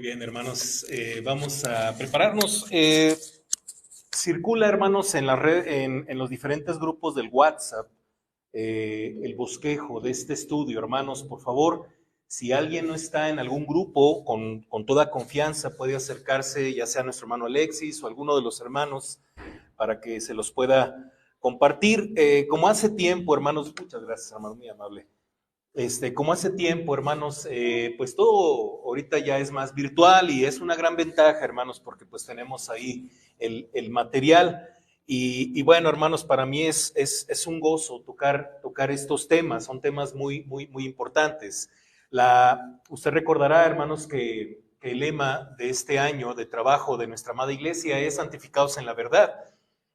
bien, hermanos, vamos a prepararnos. Circula, hermanos, en la red, en los diferentes grupos del WhatsApp, el bosquejo de este estudio. Hermanos, por favor, si alguien no está en algún grupo, con toda confianza puede acercarse, ya sea nuestro hermano Alexis o alguno de los hermanos, para que se los pueda compartir. Como hace tiempo, hermanos, muchas gracias, hermano, muy amable. Como hace tiempo, hermanos, pues todo ahorita ya es más virtual y es una gran ventaja, hermanos, porque pues tenemos ahí el material. Y bueno, hermanos, para mí es un gozo tocar estos temas, son temas muy importantes. Usted recordará, hermanos, que el lema de este año de trabajo de nuestra amada iglesia es santificados en la verdad.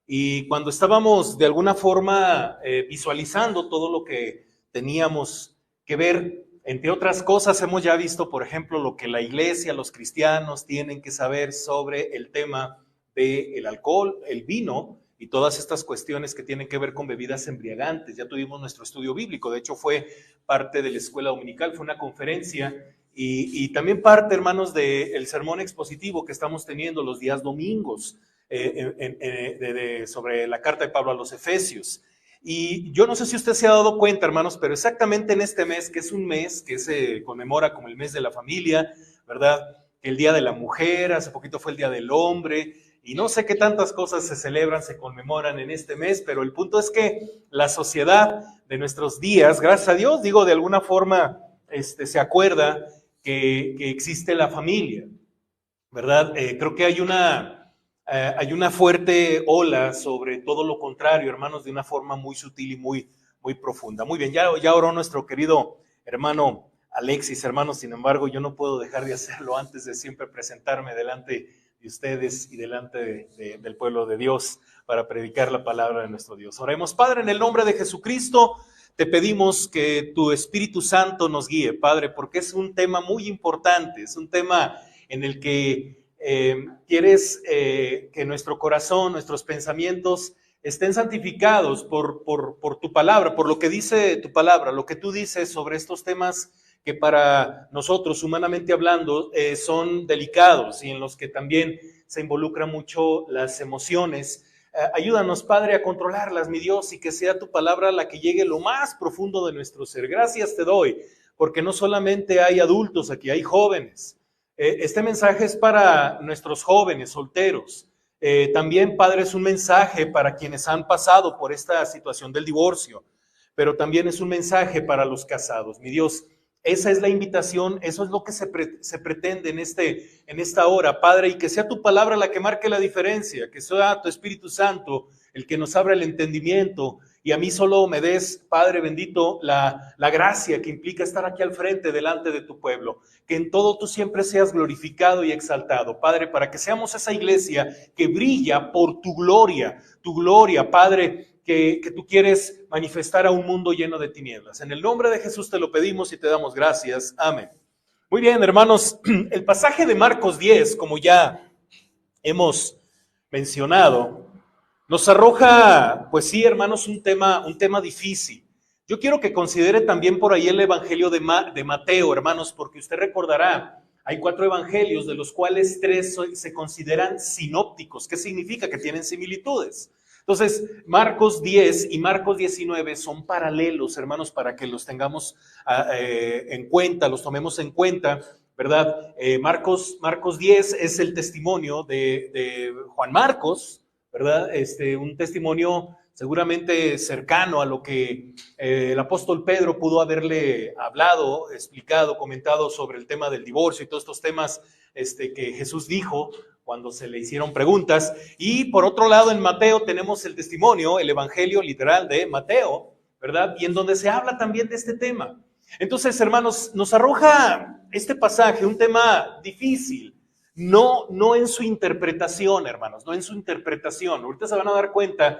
Y cuando estábamos de alguna forma visualizando todo lo que teníamos que ver, entre otras cosas, hemos ya visto, por ejemplo, lo que la iglesia, los cristianos tienen que saber sobre el tema del alcohol, el vino y todas estas cuestiones que tienen que ver con bebidas embriagantes. Ya tuvimos nuestro estudio bíblico, de hecho fue parte de la escuela dominical, fue una conferencia y también parte, hermanos, del sermón expositivo que estamos teniendo los días domingos sobre la carta de Pablo a los Efesios. Y yo no sé si usted se ha dado cuenta, hermanos, pero exactamente en este mes, que es un mes que se conmemora como el mes de la familia, ¿verdad? El Día de la Mujer, hace poquito fue el Día del Hombre, y no sé qué tantas cosas se celebran, se conmemoran en este mes, pero el punto es que la sociedad de nuestros días, gracias a Dios, digo, de alguna forma, se acuerda que existe la familia, ¿verdad? Creo que hay una fuerte ola sobre todo lo contrario, hermanos, de una forma muy sutil y muy profunda. Muy bien, ya oró nuestro querido hermano Alexis, hermanos, sin embargo, yo no puedo dejar de hacerlo antes de siempre presentarme delante de ustedes y delante del pueblo de Dios para predicar la palabra de nuestro Dios. Oremos. Padre, en el nombre de Jesucristo, te pedimos que tu Espíritu Santo nos guíe, Padre, porque es un tema muy importante, es un tema en el que quieres que nuestro corazón, nuestros pensamientos estén santificados por tu palabra, por lo que dice tu palabra, lo que tú dices sobre estos temas que para nosotros, humanamente hablando, son delicados y en los que también se involucran mucho las emociones. Ayúdanos, Padre, a controlarlas, mi Dios, y que sea tu palabra la que llegue lo más profundo de nuestro ser. Gracias te doy, porque no solamente hay adultos aquí, hay jóvenes. Este mensaje es para nuestros jóvenes solteros. También, Padre, es un mensaje para quienes han pasado por esta situación del divorcio, pero también es un mensaje para los casados. Mi Dios, esa es la invitación, eso es lo que se pretende en esta hora, Padre, y que sea tu palabra la que marque la diferencia, que sea tu Espíritu Santo el que nos abra el entendimiento, y a mí solo me des, Padre bendito, la gracia que implica estar aquí al frente delante de tu pueblo, que en todo tú siempre seas glorificado y exaltado, Padre, para que seamos esa iglesia que brilla por tu gloria, Padre, que tú quieres manifestar a un mundo lleno de tinieblas. En el nombre de Jesús te lo pedimos y te damos gracias. Amén. Muy bien, hermanos, el pasaje de Marcos 10, como ya hemos mencionado, nos arroja, pues sí, hermanos, un tema difícil. Yo quiero que considere también por ahí el Evangelio de Mateo, hermanos, porque usted recordará, hay 4 evangelios, de los cuales 3 se consideran sinópticos. ¿Qué significa? Que tienen similitudes. Entonces, Marcos 10 y Marcos 19 son paralelos, hermanos, para que los tengamos en cuenta, los tomemos en cuenta, ¿verdad? Marcos 10 es el testimonio de Juan Marcos, ¿verdad? Un testimonio seguramente cercano a lo que el apóstol Pedro pudo haberle hablado, explicado, comentado sobre el tema del divorcio y todos estos temas que Jesús dijo cuando se le hicieron preguntas. Y por otro lado, en Mateo tenemos el testimonio, el evangelio literal de Mateo, ¿verdad? Y en donde se habla también de este tema. Entonces, hermanos, nos arroja este pasaje un tema difícil. No en su interpretación, hermanos, no en su interpretación. Ahorita se van a dar cuenta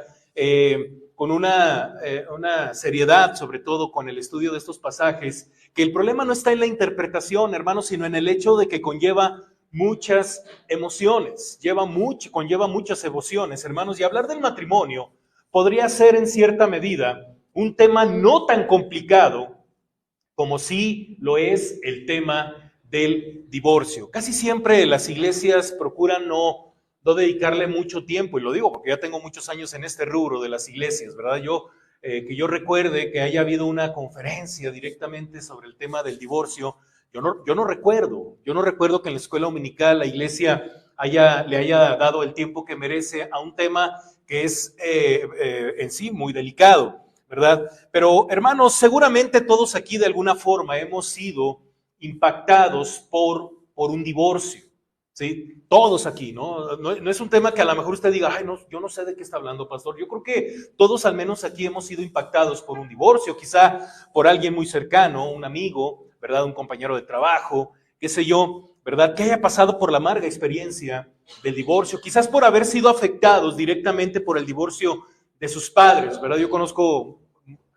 con una seriedad, sobre todo con el estudio de estos pasajes, que el problema no está en la interpretación, hermanos, sino en el hecho de que conlleva muchas emociones, conlleva muchas emociones, hermanos, y hablar del matrimonio podría ser en cierta medida un tema no tan complicado como sí lo es el tema del divorcio. Casi siempre las iglesias procuran no dedicarle mucho tiempo, y lo digo porque ya tengo muchos años en este rubro de las iglesias, ¿verdad? Que yo recuerde que haya habido una conferencia directamente sobre el tema del divorcio. Yo no recuerdo que en la escuela dominical la iglesia le haya dado el tiempo que merece a un tema que es en sí muy delicado, ¿verdad? Pero hermanos, seguramente todos aquí de alguna forma hemos sido impactados por un divorcio, ¿sí? Todos aquí, ¿no? No es un tema que a lo mejor usted diga, ay, no, yo no sé de qué está hablando, pastor. Yo creo que todos al menos aquí hemos sido impactados por un divorcio, quizá por alguien muy cercano, un amigo, ¿verdad? Un compañero de trabajo, qué sé yo, ¿verdad? Que haya pasado por la amarga experiencia del divorcio, quizás por haber sido afectados directamente por el divorcio de sus padres, ¿verdad? Yo conozco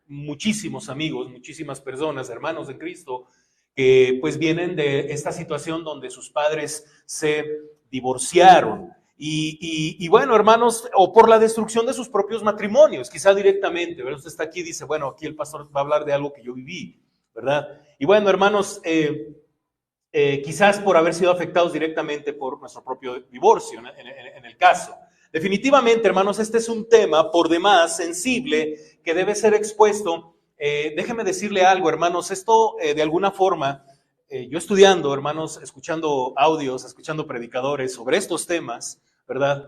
muchísimos amigos, muchísimas personas, hermanos en Cristo, que pues vienen de esta situación donde sus padres se divorciaron. Y bueno, hermanos, o por la destrucción de sus propios matrimonios, quizá directamente, ¿verdad? Usted está aquí y dice, bueno, aquí el pastor va a hablar de algo que yo viví, ¿verdad? Y bueno, hermanos, quizás por haber sido afectados directamente por nuestro propio divorcio, en el caso. Definitivamente, hermanos, este es un tema por demás sensible que debe ser expuesto. Déjeme decirle algo, hermanos, esto de alguna forma, yo estudiando, hermanos, escuchando audios, escuchando predicadores sobre estos temas, ¿verdad?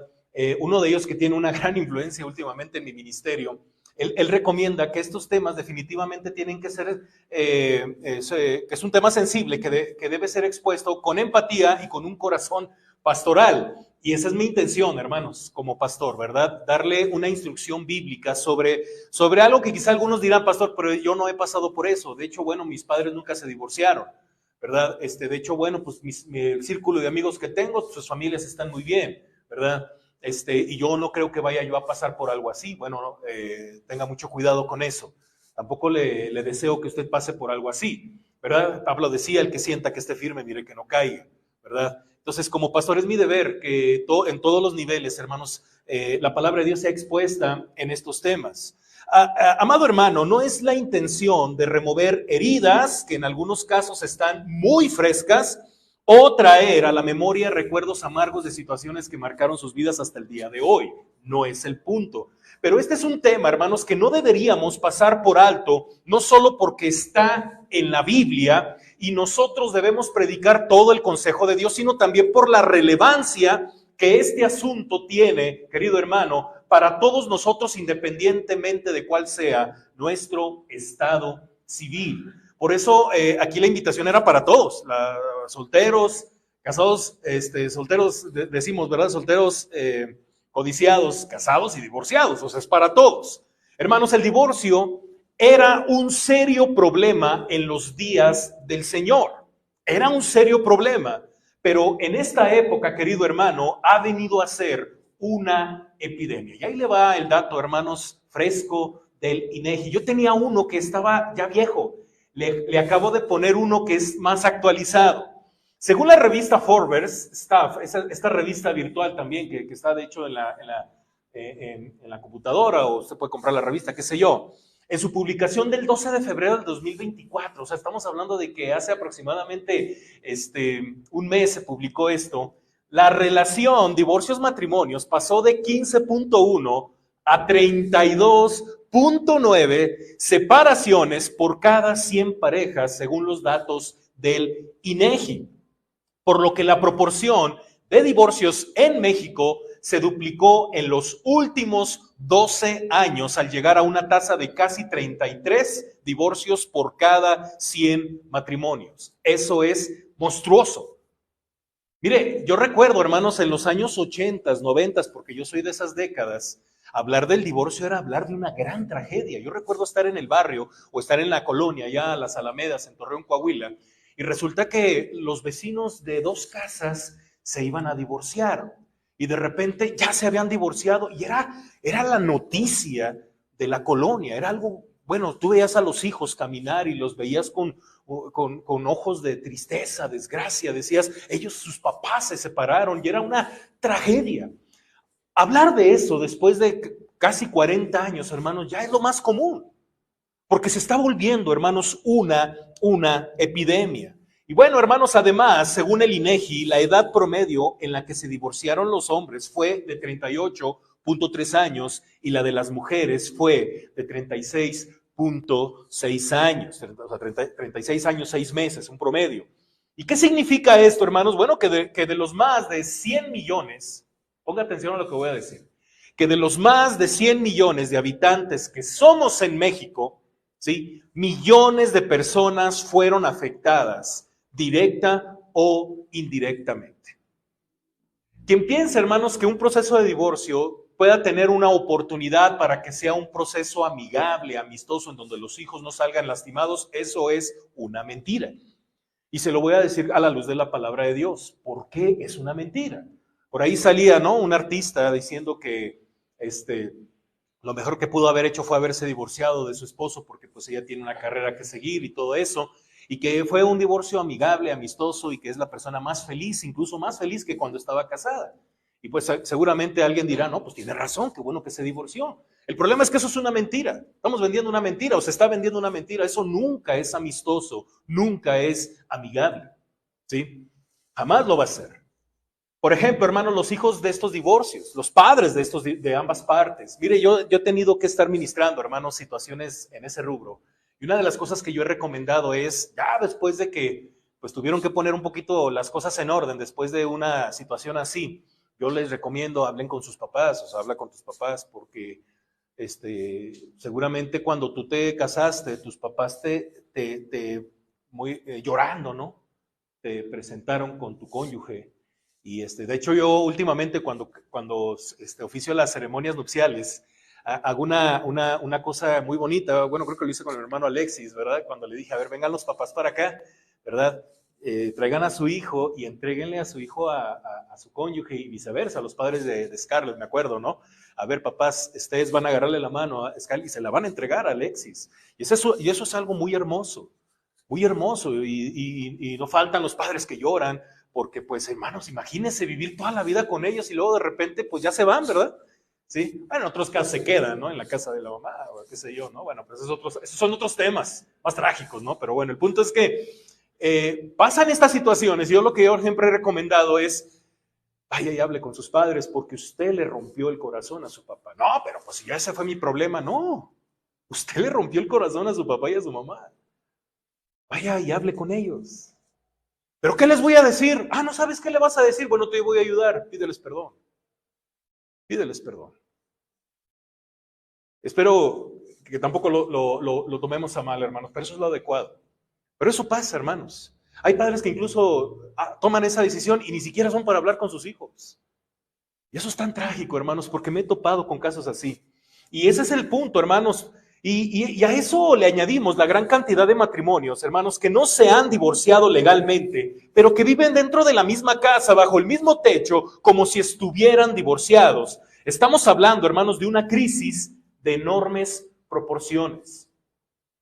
Uno de ellos que tiene una gran influencia últimamente en mi ministerio, él recomienda que estos temas definitivamente tienen que ser, que es un tema sensible, que debe ser expuesto con empatía y con un corazón pastoral. Y esa es mi intención, hermanos, como pastor, ¿verdad? Darle una instrucción bíblica sobre algo que quizá algunos dirán, pastor, pero yo no he pasado por eso. De hecho, bueno, mis padres nunca se divorciaron, ¿verdad? De hecho, bueno, pues el círculo de amigos que tengo, sus familias están muy bien, ¿verdad? Y yo no creo que vaya yo a pasar por algo así. Bueno, tenga mucho cuidado con eso. Tampoco le deseo que usted pase por algo así, ¿verdad? Pablo decía, el que sienta que esté firme, mire que no caiga, ¿verdad? Entonces, como pastor es mi deber que en todos los niveles, hermanos, la palabra de Dios sea expuesta en estos temas. Amado hermano, no es la intención de remover heridas que en algunos casos están muy frescas o traer a la memoria recuerdos amargos de situaciones que marcaron sus vidas hasta el día de hoy. No es el punto. Pero este es un tema, hermanos, que no deberíamos pasar por alto, no solo porque está en la Biblia y nosotros debemos predicar todo el consejo de Dios, sino también por la relevancia que este asunto tiene, querido hermano, para todos nosotros, independientemente de cuál sea nuestro estado civil. Por eso aquí la invitación era para todos, solteros, casados, solteros, decimos, ¿verdad? Solteros, codiciados, casados y divorciados, o sea, es para todos. Hermanos, el divorcio era un serio problema en los días del Señor. Era un serio problema, pero en esta época, querido hermano, ha venido a ser una epidemia. Y ahí le va el dato, hermanos, fresco del INEGI. Yo tenía uno que estaba ya viejo. Le acabo de poner uno que es más actualizado. Según la revista Forbes, esta revista virtual también, que está de hecho en la computadora, o usted puede comprar la revista, qué sé yo, en su publicación del 12 de febrero del 2024, o sea, estamos hablando de que hace aproximadamente un mes se publicó esto, la relación divorcios-matrimonios pasó de 15.1 a 32.9 separaciones por cada 100 parejas, según los datos del INEGI, por lo que la proporción de divorcios en México se duplicó en los últimos 12 años al llegar a una tasa de casi 33 divorcios por cada 100 matrimonios. Eso es monstruoso. Mire, yo recuerdo, hermanos, en los años 80, 90, porque yo soy de esas décadas, hablar del divorcio era hablar de una gran tragedia. Yo recuerdo estar en el barrio o estar en la colonia, allá Las Alamedas, en Torreón, Coahuila, y resulta que los vecinos de dos casas se iban a divorciar y de repente ya se habían divorciado y era la noticia de la colonia, era algo, bueno, tú veías a los hijos caminar y los veías con ojos de tristeza, desgracia, decías, sus papás se separaron y era una tragedia. Hablar de eso después de casi 40 años, hermanos, ya es lo más común, porque se está volviendo, hermanos, una epidemia. Y bueno, hermanos, además, según el INEGI, la edad promedio en la que se divorciaron los hombres fue de 38.3 años y la de las mujeres fue de 36.6 años, o sea, 36 años, 6 meses, un promedio. ¿Y qué significa esto, hermanos? Bueno, que de los más de 100 millones, ponga atención a lo que voy a decir, que de los más de 100 millones de habitantes que somos en México, ¿sí? Millones de personas fueron afectadas, directa o indirectamente. Quien piensa, hermanos, que un proceso de divorcio pueda tener una oportunidad para que sea un proceso amigable, amistoso, en donde los hijos no salgan lastimados, eso es una mentira. Y se lo voy a decir a la luz de la palabra de Dios. ¿Por qué es una mentira? Por ahí salía, ¿no?, un artista diciendo que lo mejor que pudo haber hecho fue haberse divorciado de su esposo porque pues ella tiene una carrera que seguir y todo eso, y que fue un divorcio amigable, amistoso, y que es la persona más feliz, incluso más feliz que cuando estaba casada. Y pues seguramente alguien dirá, no, pues tiene razón, qué bueno que se divorció. El problema es que eso es una mentira. Estamos vendiendo una mentira o se está vendiendo una mentira. Eso nunca es amistoso, nunca es amigable, ¿sí? Jamás lo va a ser. Por ejemplo, hermanos, los hijos de estos divorcios, los padres de ambas partes. Mire, yo he tenido que estar ministrando, hermanos, situaciones en ese rubro. Y una de las cosas que yo he recomendado es, ya después de que pues tuvieron que poner un poquito las cosas en orden, después de una situación así, yo les recomiendo, hablen con sus papás, o sea, habla con tus papás, porque seguramente cuando tú te casaste, tus papás llorando, ¿no? Te presentaron con tu cónyuge. Y de hecho yo últimamente cuando oficio las ceremonias nupciales, hago una cosa muy bonita. Bueno, creo que lo hice con el hermano Alexis, ¿verdad? Cuando le dije, a ver, vengan los papás para acá, ¿verdad? Traigan a su hijo y entréguenle a su hijo a su cónyuge y viceversa, a los padres de Scarlett, me acuerdo, ¿no? A ver, papás, ustedes van a agarrarle la mano a Scarlett y se la van a entregar a Alexis. Y eso es algo muy hermoso, y no faltan los padres que lloran, porque pues hermanos, imagínense vivir toda la vida con ellos y luego de repente pues ya se van, ¿verdad? ¿Sí? Bueno, en otros casos se quedan, ¿no? En la casa de la mamá o qué sé yo, ¿no? Bueno, pues esos son otros temas más trágicos, ¿no? Pero bueno, el punto es que pasan estas situaciones y yo lo que yo siempre he recomendado es, vaya y hable con sus padres porque usted le rompió el corazón a su papá. No, pero pues ya ese fue mi problema. No, usted le rompió el corazón a su papá y a su mamá. Vaya y hable con ellos. ¿Pero qué les voy a decir? Ah, ¿no sabes qué le vas a decir? Bueno, te voy a ayudar. Pídeles perdón. Pídeles perdón. Espero que tampoco lo tomemos a mal, hermanos, pero eso es lo adecuado. Pero eso pasa, hermanos. Hay padres que incluso toman esa decisión y ni siquiera son para hablar con sus hijos. Y eso es tan trágico, hermanos, porque me he topado con casos así. Y ese es el punto, hermanos. Y a eso le añadimos la gran cantidad de matrimonios, hermanos, que no se han divorciado legalmente, pero que viven dentro de la misma casa, bajo el mismo techo, como si estuvieran divorciados. Estamos hablando, hermanos, de una crisis de enormes proporciones,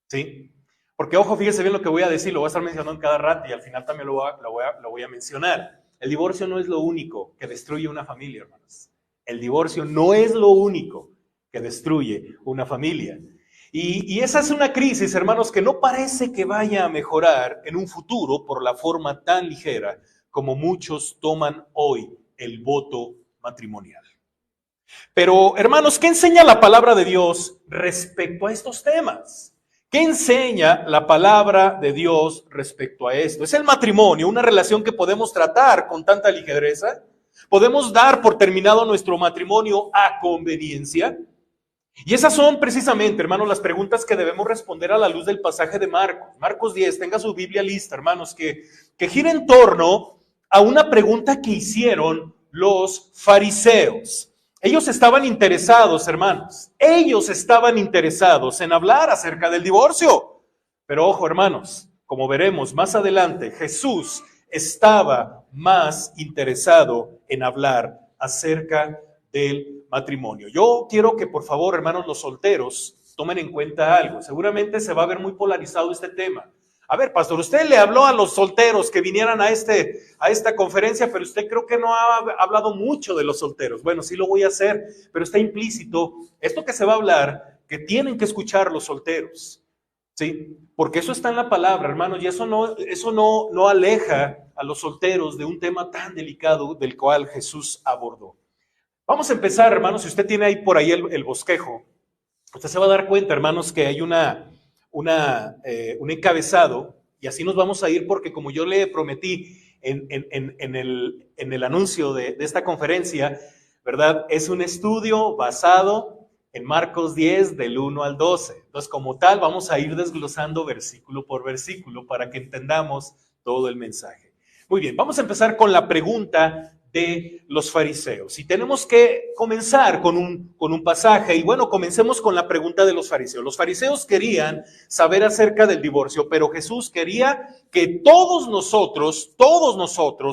¿sí? Porque, ojo, fíjese bien lo que voy a decir, lo voy a estar mencionando en cada rato y al final también lo voy a mencionar. El divorcio no es lo único que destruye una familia, hermanos. El divorcio no es lo único que destruye una familia. Y esa es una crisis, hermanos, que no parece que vaya a mejorar en un futuro por la forma tan ligera como muchos toman hoy el voto matrimonial. Pero, hermanos, ¿qué enseña la palabra de Dios respecto a estos temas? ¿Qué enseña la palabra de Dios respecto a esto? ¿Es el matrimonio una relación que podemos tratar con tanta ligereza? ¿Podemos dar por terminado nuestro matrimonio a conveniencia? Y esas son precisamente, hermanos, las preguntas que debemos responder a la luz del pasaje de Marcos. Marcos 10, tenga su Biblia lista, hermanos, que gira en torno a una pregunta que hicieron los fariseos. Ellos estaban interesados, hermanos, ellos estaban interesados en hablar acerca del divorcio. Pero ojo, hermanos, como veremos más adelante, Jesús estaba más interesado en hablar acerca del matrimonio. Yo quiero que por favor, hermanos, los solteros tomen en cuenta algo. Seguramente se va a ver muy polarizado este tema. A ver, pastor, usted le habló a los solteros que vinieran a esta conferencia, pero usted creo que no ha hablado mucho de los solteros. Bueno, sí lo voy a hacer, pero está implícito esto que se va a hablar, que tienen que escuchar los solteros. ¿sí? Porque eso está en la palabra, hermanos, y eso no aleja a los solteros de un tema tan delicado del cual Jesús abordó. Vamos a empezar, hermanos, si usted tiene ahí por ahí el bosquejo, usted se va a dar cuenta, hermanos, que hay un encabezado, y así nos vamos a ir porque como yo le prometí en el anuncio de esta conferencia, ¿verdad? Es un estudio basado en Marcos 10 del 1 al 12. Entonces, como tal, vamos a ir desglosando versículo por versículo para que entendamos todo el mensaje. Muy bien, vamos a empezar con la pregunta de los fariseos. Y tenemos que comenzar con un pasaje. Y bueno, comencemos con la pregunta de los fariseos. Los fariseos querían saber acerca del divorcio, pero Jesús quería que todos nosotros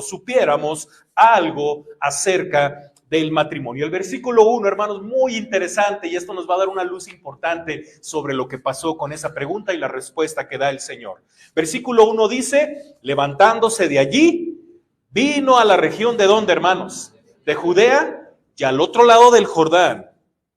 supiéramos algo acerca del matrimonio. El versículo 1, hermanos, muy interesante, y esto nos va a dar una luz importante sobre lo que pasó con esa pregunta y la respuesta que da el Señor. Versículo 1 dice, levantándose de allí, vino a la región de ¿dónde, hermanos? De Judea y al otro lado del Jordán.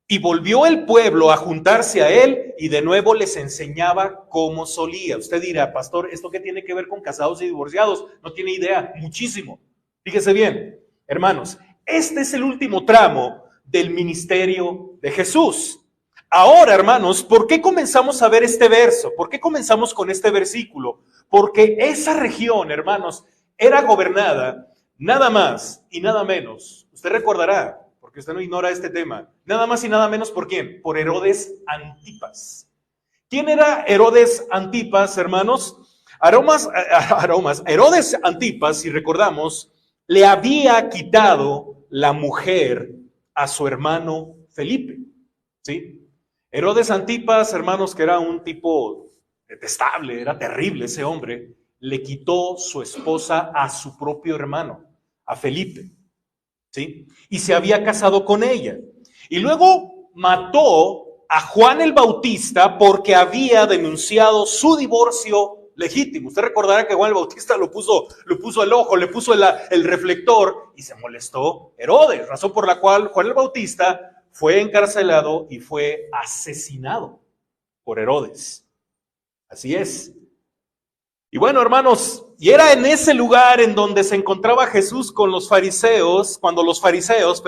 Y volvió el pueblo a juntarse a él y de nuevo les enseñaba como solía. Usted dirá, pastor, ¿esto qué tiene que ver con casados y divorciados? No tiene idea, muchísimo. Fíjese bien, hermanos, este es el último tramo del ministerio de Jesús. Ahora, hermanos, ¿por qué comenzamos a ver este verso? ¿Por qué comenzamos con este versículo? Porque esa región, hermanos, era gobernada nada más y nada menos, usted recordará, porque usted no ignora este tema, nada más y nada menos ¿por quién? Por Herodes Antipas. ¿Quién era Herodes Antipas, hermanos? Herodes Antipas, si recordamos, le había quitado la mujer a su hermano Felipe, ¿sí? Herodes Antipas, hermanos, que era un tipo detestable, era terrible ese hombre, le quitó su esposa a su propio hermano, a Felipe, ¿sí? Y se había casado con ella. Y luego mató a Juan el Bautista porque había denunciado su divorcio legítimo. Usted recordará que Juan el Bautista lo puso el ojo, le puso el reflector y se molestó Herodes, razón por la cual Juan el Bautista fue encarcelado y fue asesinado por Herodes. Así es. Y bueno, hermanos, y era en ese lugar en donde se encontraba Jesús con los fariseos, cuando los fariseos,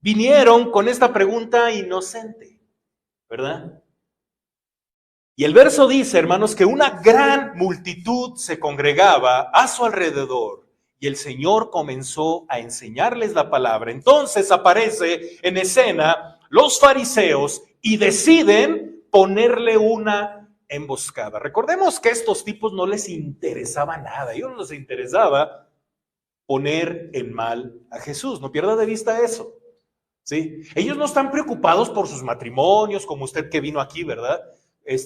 vinieron con esta pregunta inocente, ¿verdad? Y el verso dice, hermanos, que una gran multitud se congregaba a su alrededor y el Señor comenzó a enseñarles la palabra. Entonces aparece en escena los fariseos y deciden ponerle una emboscada. Recordemos que a estos tipos no les interesaba nada, a ellos no les interesaba poner en mal a Jesús, no pierda de vista eso, ¿sí? Ellos no están preocupados por sus matrimonios, como usted que vino aquí, ¿verdad?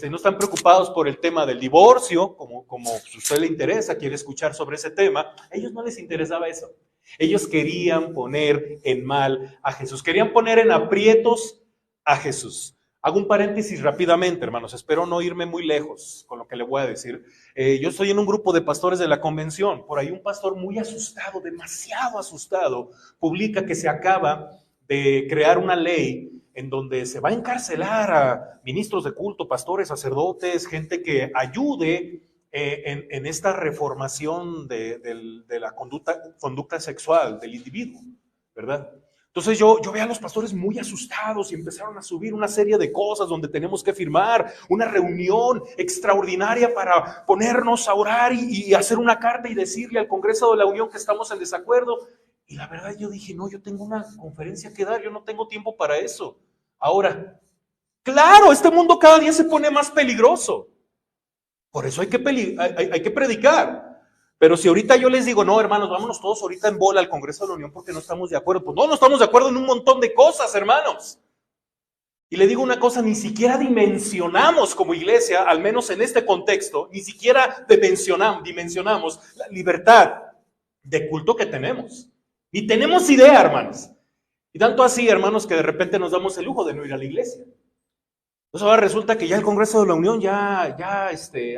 No están preocupados por el tema del divorcio, como a usted le interesa, quiere escuchar sobre ese tema, a ellos no les interesaba eso. Ellos querían poner en mal a Jesús, querían poner en aprietos a Jesús. Hago un paréntesis rápidamente, hermanos, espero no irme muy lejos con lo que le voy a decir. Yo estoy en un grupo de pastores de la convención, por ahí un pastor muy asustado, demasiado asustado, publica que se acaba de crear una ley en donde se va a encarcelar a ministros de culto, pastores, sacerdotes, gente que ayude en esta reformación de la conducta sexual del individuo, ¿verdad? Entonces yo veo a los pastores muy asustados y empezaron a subir una serie de cosas donde tenemos que firmar una reunión extraordinaria para ponernos a orar y hacer una carta y decirle al Congreso de la Unión que estamos en desacuerdo. Y la verdad yo dije, no, yo tengo una conferencia que dar, yo no tengo tiempo para eso. Ahora, claro, este mundo cada día se pone más peligroso. Por eso hay que predicar. Pero si ahorita yo les digo, no, hermanos, vámonos todos ahorita en bola al Congreso de la Unión porque no estamos de acuerdo. Pues no estamos de acuerdo en un montón de cosas, hermanos. Y le digo una cosa, ni siquiera dimensionamos como iglesia, al menos en este contexto, ni siquiera dimensionamos la libertad de culto que tenemos. Ni tenemos idea, hermanos. Y tanto así, hermanos, que de repente nos damos el lujo de no ir a la iglesia. Entonces ahora resulta que ya el Congreso de la Unión ya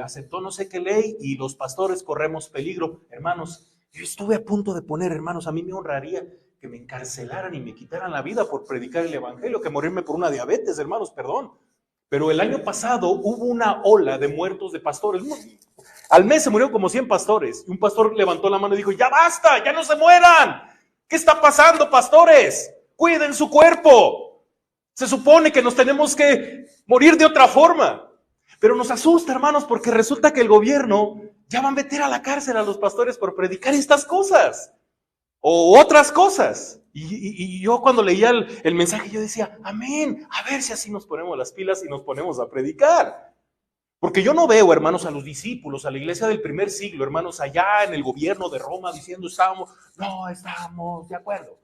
aceptó no sé qué ley y los pastores corremos peligro. Hermanos, yo estuve a punto de poner, hermanos, a mí me honraría que me encarcelaran y me quitaran la vida por predicar el evangelio, que morirme por una diabetes, hermanos, perdón. Pero el año pasado hubo una ola de muertos de pastores. Al mes se murieron como 100 pastores. Y un pastor levantó la mano y dijo, ya basta, ya no se mueran. ¿Qué está pasando, pastores? Cuiden su cuerpo. Se supone que nos tenemos que morir de otra forma. Pero nos asusta, hermanos, porque resulta que el gobierno ya va a meter a la cárcel a los pastores por predicar estas cosas. O otras cosas. Y yo cuando leía el mensaje, yo decía, amén, a ver si así nos ponemos las pilas y nos ponemos a predicar. Porque yo no veo, hermanos, a los discípulos, a la iglesia del primer siglo, hermanos, allá en el gobierno de Roma diciendo, no estamos de acuerdo,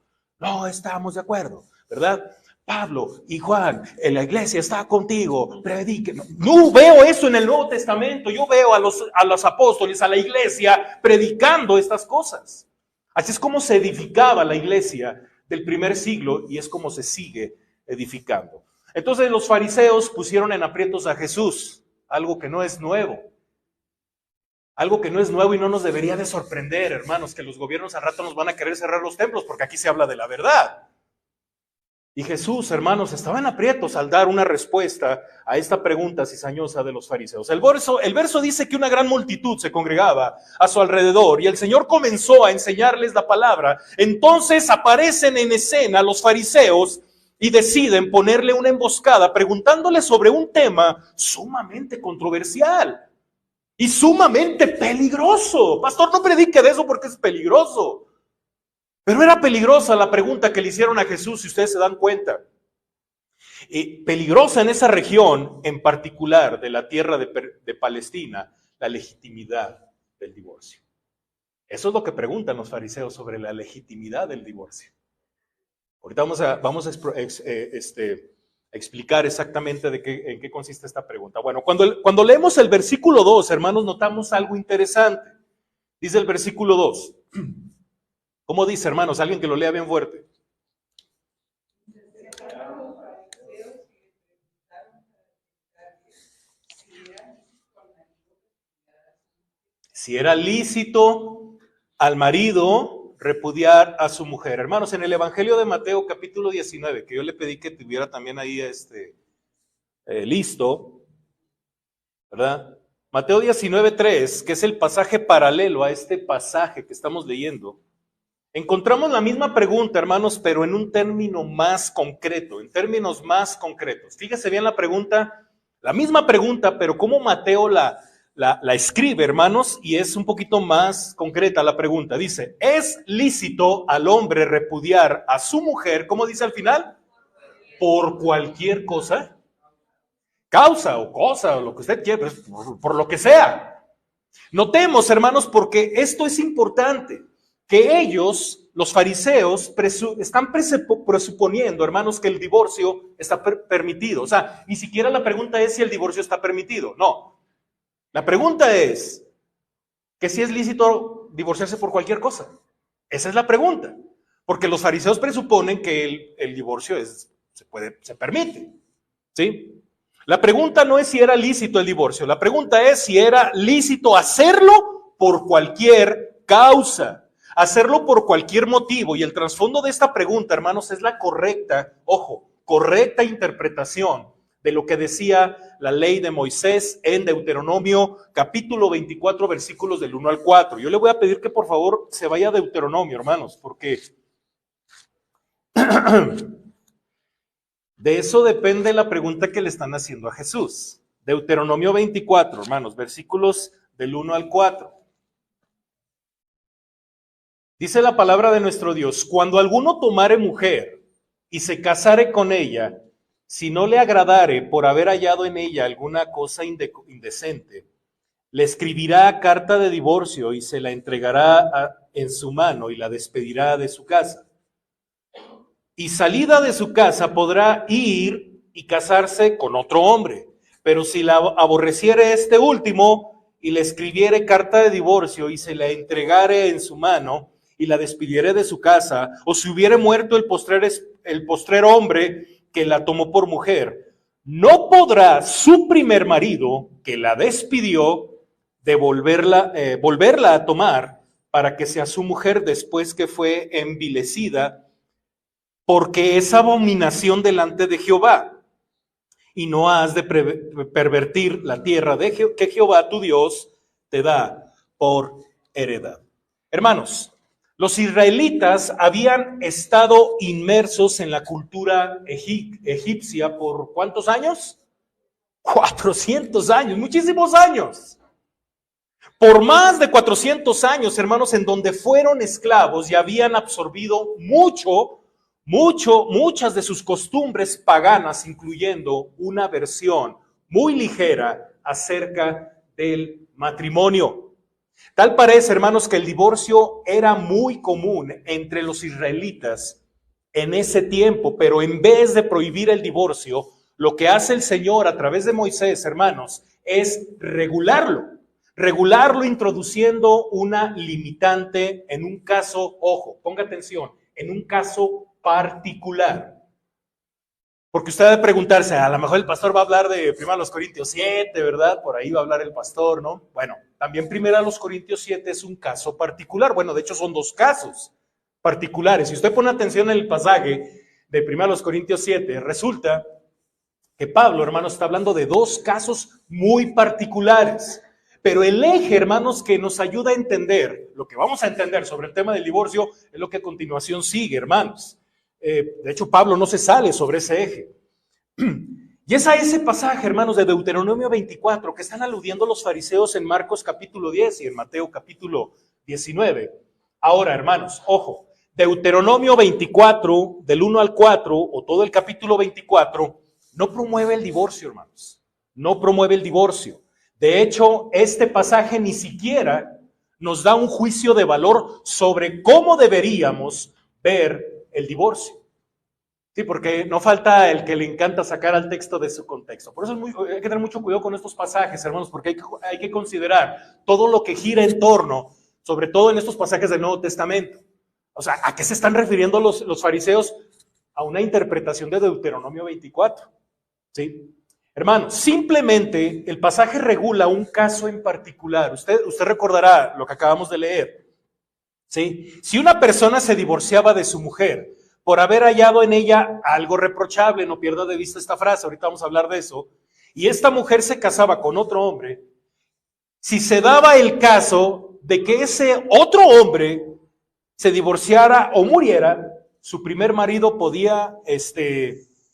¿verdad? Pablo y Juan, en la iglesia está contigo, prediquen. No veo eso en el Nuevo Testamento, yo veo a los apóstoles, a la iglesia, predicando estas cosas. Así es como se edificaba la iglesia del primer siglo y es como se sigue edificando. Entonces los fariseos pusieron en aprietos a Jesús, algo que no es nuevo. Algo que no es nuevo y no nos debería de sorprender, hermanos, que los gobiernos al rato nos van a querer cerrar los templos porque aquí se habla de la verdad. Y Jesús, hermanos, estaba en aprietos al dar una respuesta a esta pregunta cizañosa de los fariseos. El verso dice que una gran multitud se congregaba a su alrededor y el Señor comenzó a enseñarles la palabra. Entonces aparecen en escena los fariseos y deciden ponerle una emboscada preguntándole sobre un tema sumamente controversial y sumamente peligroso. Pastor, no predique de eso porque es peligroso. Pero era peligrosa la pregunta que le hicieron a Jesús, si ustedes se dan cuenta. Peligrosa en esa región, en particular de la tierra de Palestina, la legitimidad del divorcio. Eso es lo que preguntan los fariseos sobre la legitimidad del divorcio. Ahorita vamos a explicar exactamente en qué consiste esta pregunta. Bueno, cuando leemos el versículo 2, hermanos, notamos algo interesante. Dice el versículo 2. ¿Cómo dice, hermanos? Alguien que lo lea bien fuerte. Si era lícito al marido repudiar a su mujer. Hermanos, en el Evangelio de Mateo capítulo 19, que yo le pedí que tuviera también ahí listo, ¿verdad? Mateo 19:3, que es el pasaje paralelo a este pasaje que estamos leyendo. Encontramos la misma pregunta, hermanos, pero en un término más concreto, en términos más concretos. Fíjese bien la pregunta, la misma pregunta, pero cómo Mateo la escribe, hermanos, y es un poquito más concreta la pregunta. Dice, ¿es lícito al hombre repudiar a su mujer? ¿Cómo dice al final? Por cualquier cosa, causa o cosa, o lo que usted quiera, por lo que sea. Notemos, hermanos, porque esto es importante. Que ellos, los fariseos, están presuponiendo, hermanos, que el divorcio está permitido. O sea, ni siquiera la pregunta es si el divorcio está permitido. No. La pregunta es que si es lícito divorciarse por cualquier cosa. Esa es la pregunta. Porque los fariseos presuponen que el divorcio se permite. ¿Sí? La pregunta no es si era lícito el divorcio. La pregunta es si era lícito hacerlo por cualquier causa. Hacerlo por cualquier motivo. Y el trasfondo de esta pregunta, hermanos, es la correcta interpretación de lo que decía la ley de Moisés en Deuteronomio capítulo 24, versículos del 1 al 4. Yo le voy a pedir que por favor se vaya a Deuteronomio, hermanos, porque de eso depende la pregunta que le están haciendo a Jesús. Deuteronomio 24, hermanos, versículos del 1 al 4. Dice la palabra de nuestro Dios, cuando alguno tomare mujer y se casare con ella, si no le agradare por haber hallado en ella alguna cosa indecente, le escribirá carta de divorcio y se la entregará en su mano y la despedirá de su casa. Y salida de su casa podrá ir y casarse con otro hombre, pero si la aborreciere este último y le escribiere carta de divorcio y se la entregare en su mano, y la despidiere de su casa, o si hubiere muerto el postrer hombre que la tomó por mujer, no podrá su primer marido, que la despidió, volverla a tomar para que sea su mujer después que fue envilecida, porque es abominación delante de Jehová. y no has de pervertir la tierra que Jehová tu Dios te da por heredad. Hermanos, los israelitas habían estado inmersos en la cultura egipcia por ¿cuántos años? 400 años, muchísimos años. Por más de 400 años, hermanos, en donde fueron esclavos y habían absorbido muchas de sus costumbres paganas, incluyendo una versión muy ligera acerca del matrimonio. Tal parece, hermanos, que el divorcio era muy común entre los israelitas en ese tiempo, pero en vez de prohibir el divorcio, lo que hace el Señor a través de Moisés, hermanos, es regularlo introduciendo una limitante en un caso, ojo, ponga atención, en un caso particular. Porque usted debe preguntarse, a lo mejor el pastor va a hablar de 1 Corintios 7, ¿verdad? Por ahí va a hablar el pastor, ¿no? Bueno, también 1 Corintios 7 es un caso particular. Bueno, de hecho son dos casos particulares. Si usted pone atención en el pasaje de 1 Corintios 7, resulta que Pablo, hermanos, está hablando de dos casos muy particulares. Pero el eje, hermanos, que nos ayuda a entender, lo que vamos a entender sobre el tema del divorcio, es lo que a continuación sigue, hermanos. De hecho, Pablo no se sale sobre ese eje. Y es a ese pasaje, hermanos, de Deuteronomio 24, que están aludiendo los fariseos en Marcos capítulo 10 y en Mateo capítulo 19. Ahora, hermanos, ojo, Deuteronomio 24, del 1 al 4, o todo el capítulo 24, no promueve el divorcio, hermanos. No promueve el divorcio. De hecho, este pasaje ni siquiera nos da un juicio de valor sobre cómo deberíamos ver el divorcio. Sí, porque no falta el que le encanta sacar al texto de su contexto. Por eso hay que tener mucho cuidado con estos pasajes, hermanos, porque hay que considerar todo lo que gira en torno, sobre todo en estos pasajes del Nuevo Testamento. O sea, ¿a qué se están refiriendo los fariseos? A una interpretación de Deuteronomio 24. ¿Sí? Hermanos, simplemente el pasaje regula un caso en particular. Usted recordará lo que acabamos de leer. ¿Sí? Si una persona se divorciaba de su mujer por haber hallado en ella algo reprochable, no pierda de vista esta frase, ahorita vamos a hablar de eso, y esta mujer se casaba con otro hombre, si se daba el caso de que ese otro hombre se divorciara o muriera, su primer marido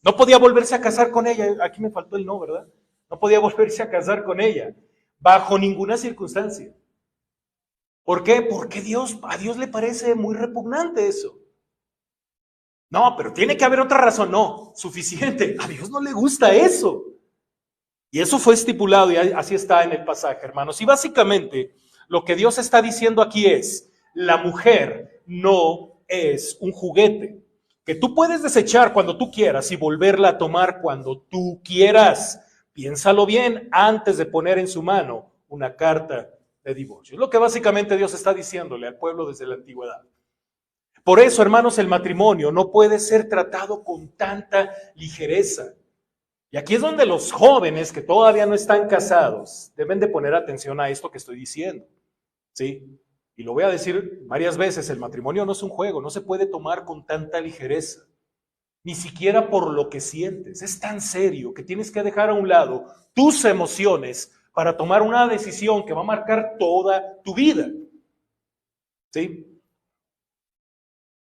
no podía volverse a casar con ella. Aquí me faltó el no, ¿verdad? No podía volverse a casar con ella, bajo ninguna circunstancia. ¿Por qué? Porque a Dios le parece muy repugnante eso. No, pero tiene que haber otra razón. No, suficiente. A Dios no le gusta eso. Y eso fue estipulado y así está en el pasaje, hermanos. Y básicamente lo que Dios está diciendo aquí es, la mujer no es un juguete que tú puedes desechar cuando tú quieras y volverla a tomar cuando tú quieras. Piénsalo bien antes de poner en su mano una carta de divorcio. Es lo que básicamente Dios está diciéndole al pueblo desde la antigüedad. Por eso, hermanos, el matrimonio no puede ser tratado con tanta ligereza. Y aquí es donde los jóvenes que todavía no están casados deben de poner atención a esto que estoy diciendo. ¿Sí? Y lo voy a decir varias veces, el matrimonio no es un juego, no se puede tomar con tanta ligereza, ni siquiera por lo que sientes. Es tan serio que tienes que dejar a un lado tus emociones para tomar una decisión que va a marcar toda tu vida. ¿Sí?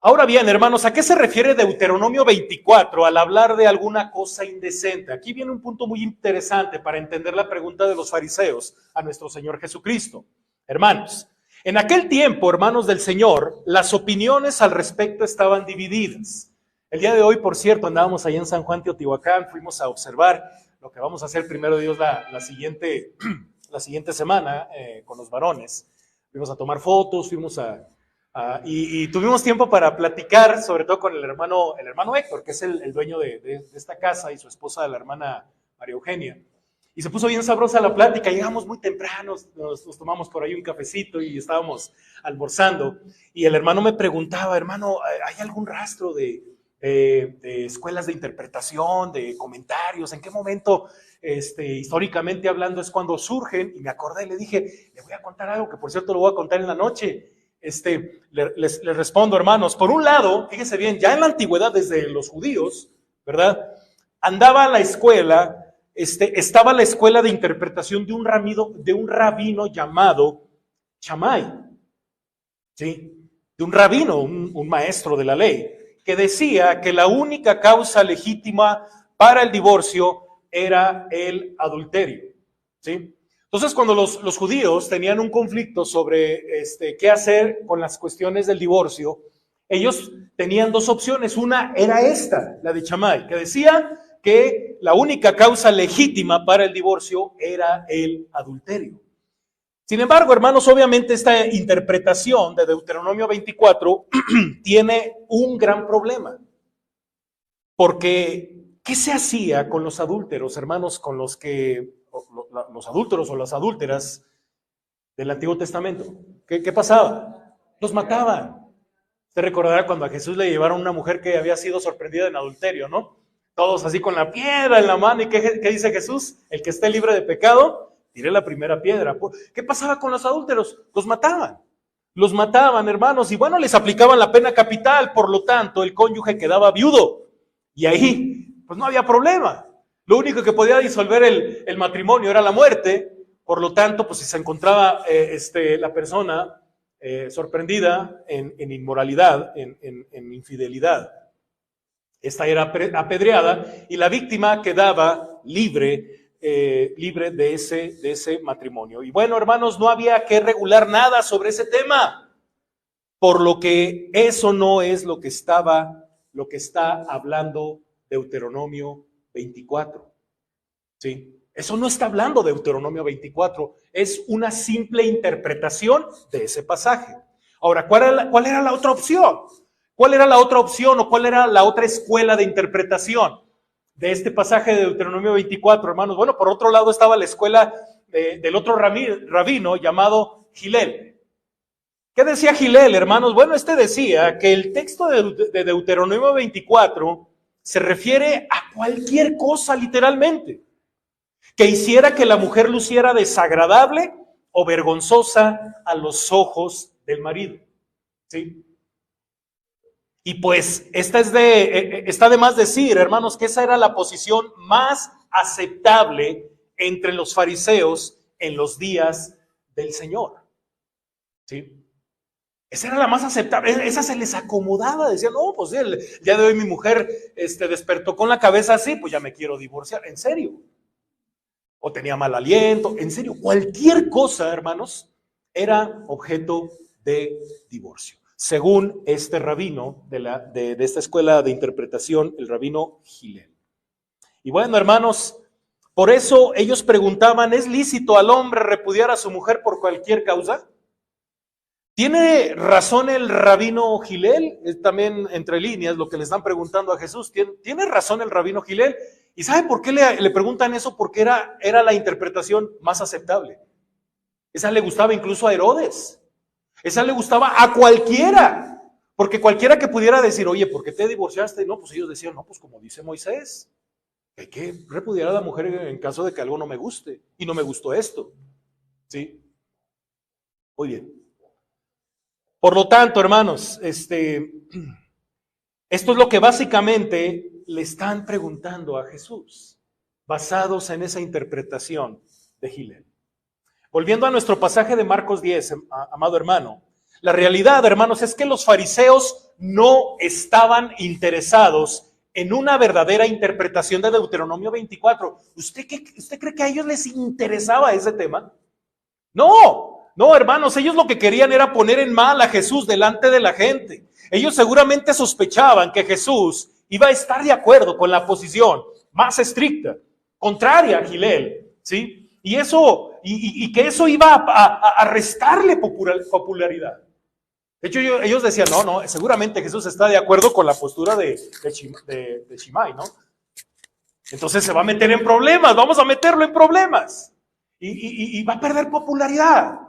Ahora bien, hermanos, ¿a qué se refiere Deuteronomio 24 al hablar de alguna cosa indecente? Aquí viene un punto muy interesante para entender la pregunta de los fariseos a nuestro Señor Jesucristo. Hermanos, en aquel tiempo, hermanos del Señor, las opiniones al respecto estaban divididas. El día de hoy, por cierto, andábamos ahí en San Juan, Teotihuacán, fuimos a observar lo que vamos a hacer primero Dios la siguiente semana con los varones. Fuimos a tomar fotos, y tuvimos tiempo para platicar, sobre todo con el hermano Héctor, que es el dueño de esta casa, y su esposa, la hermana María Eugenia. Y se puso bien sabrosa la plática, llegamos muy temprano, nos tomamos por ahí un cafecito y estábamos almorzando. Y el hermano me preguntaba, hermano, ¿hay algún rastro de escuelas de interpretación, de comentarios? ¿En qué momento, históricamente hablando, es cuando surgen? Y me acordé y le dije, le voy a contar algo, que por cierto lo voy a contar en la noche. Les respondo, hermanos, por un lado, fíjense bien, ya en la antigüedad, desde los judíos, ¿verdad? Andaba a la escuela estaba la escuela de interpretación de un rabino llamado Shammai, ¿sí? De un rabino, un maestro de la ley, que decía que la única causa legítima para el divorcio era el adulterio, ¿sí? Entonces, cuando los judíos tenían un conflicto sobre qué hacer con las cuestiones del divorcio, ellos tenían dos opciones. Una era esta, la de Shammai, que decía que la única causa legítima para el divorcio era el adulterio. Sin embargo, hermanos, obviamente esta interpretación de Deuteronomio 24 tiene un gran problema. Porque, ¿qué se hacía con los adúlteros, hermanos, con los adúlteros o las adúlteras del Antiguo Testamento? ¿Qué pasaba? Los mataban. Usted recordará cuando a Jesús le llevaron una mujer que había sido sorprendida en adulterio, ¿no? Todos así con la piedra en la mano. ¿Y qué dice Jesús? El que esté libre de pecado, tire la primera piedra. ¿Qué pasaba con los adúlteros? Los mataban, hermanos, y bueno, les aplicaban la pena capital. Por lo tanto, el cónyuge quedaba viudo. Y ahí, pues no había problema. Lo único que podía disolver el matrimonio era la muerte. Por lo tanto, pues si se encontraba la persona sorprendida en inmoralidad, en infidelidad, esta era apedreada y la víctima quedaba libre de ese matrimonio. Y bueno, hermanos, no había que regular nada sobre ese tema, por lo que eso no es lo que está hablando Deuteronomio 24. ¿Sí? Eso no está hablando Deuteronomio 24, es una simple interpretación de ese pasaje. Ahora, ¿cuál era la otra opción? ¿Cuál era la otra opción o cuál era la otra escuela de interpretación de este pasaje de Deuteronomio 24, hermanos? Bueno, por otro lado estaba la escuela del otro rabino llamado Hillel. ¿Qué decía Hillel, hermanos? Bueno, decía que el texto de Deuteronomio 24 se refiere a cualquier cosa literalmente que hiciera que la mujer luciera desagradable o vergonzosa a los ojos del marido, ¿sí? Y pues está de más decir, hermanos, que esa era la posición más aceptable entre los fariseos en los días del Señor, ¿sí? Esa era la más aceptable, esa se les acomodaba, decían, no, pues el día de hoy mi mujer despertó con la cabeza así, pues ya me quiero divorciar, en serio. O tenía mal aliento, en serio, cualquier cosa, hermanos, era objeto de divorcio. Según este rabino de esta escuela de interpretación, el rabino Hillel. Y bueno, hermanos, por eso ellos preguntaban, ¿es lícito al hombre repudiar a su mujer por cualquier causa? ¿Tiene razón el rabino Hillel? Es también entre líneas lo que le están preguntando a Jesús. ¿Tiene razón el rabino Hillel? ¿Y sabe por qué le preguntan eso? Porque era la interpretación más aceptable. Esa le gustaba incluso a Herodes. Esa le gustaba a cualquiera. Porque cualquiera que pudiera decir, oye, ¿por qué te divorciaste? No, pues ellos decían, no, pues como dice Moisés, que hay que repudiar a la mujer en caso de que algo no me guste. Y no me gustó esto. ¿Sí? Muy bien. Por lo tanto, hermanos, esto es lo que básicamente le están preguntando a Jesús, basados en esa interpretación de Hillel. Volviendo a nuestro pasaje de Marcos 10, amado hermano, la realidad, hermanos, es que los fariseos no estaban interesados en una verdadera interpretación de Deuteronomio 24. ¿Usted cree que a ellos les interesaba ese tema? No, hermanos, ellos lo que querían era poner en mal a Jesús delante de la gente. Ellos seguramente sospechaban que Jesús iba a estar de acuerdo con la posición más estricta, contraria a Hillel, ¿sí? Y que eso iba a restarle popularidad. De hecho, ellos decían, no, seguramente Jesús está de acuerdo con la postura de Shammai, ¿no? Entonces se va a meter en problemas, vamos a meterlo en problemas. Y va a perder popularidad.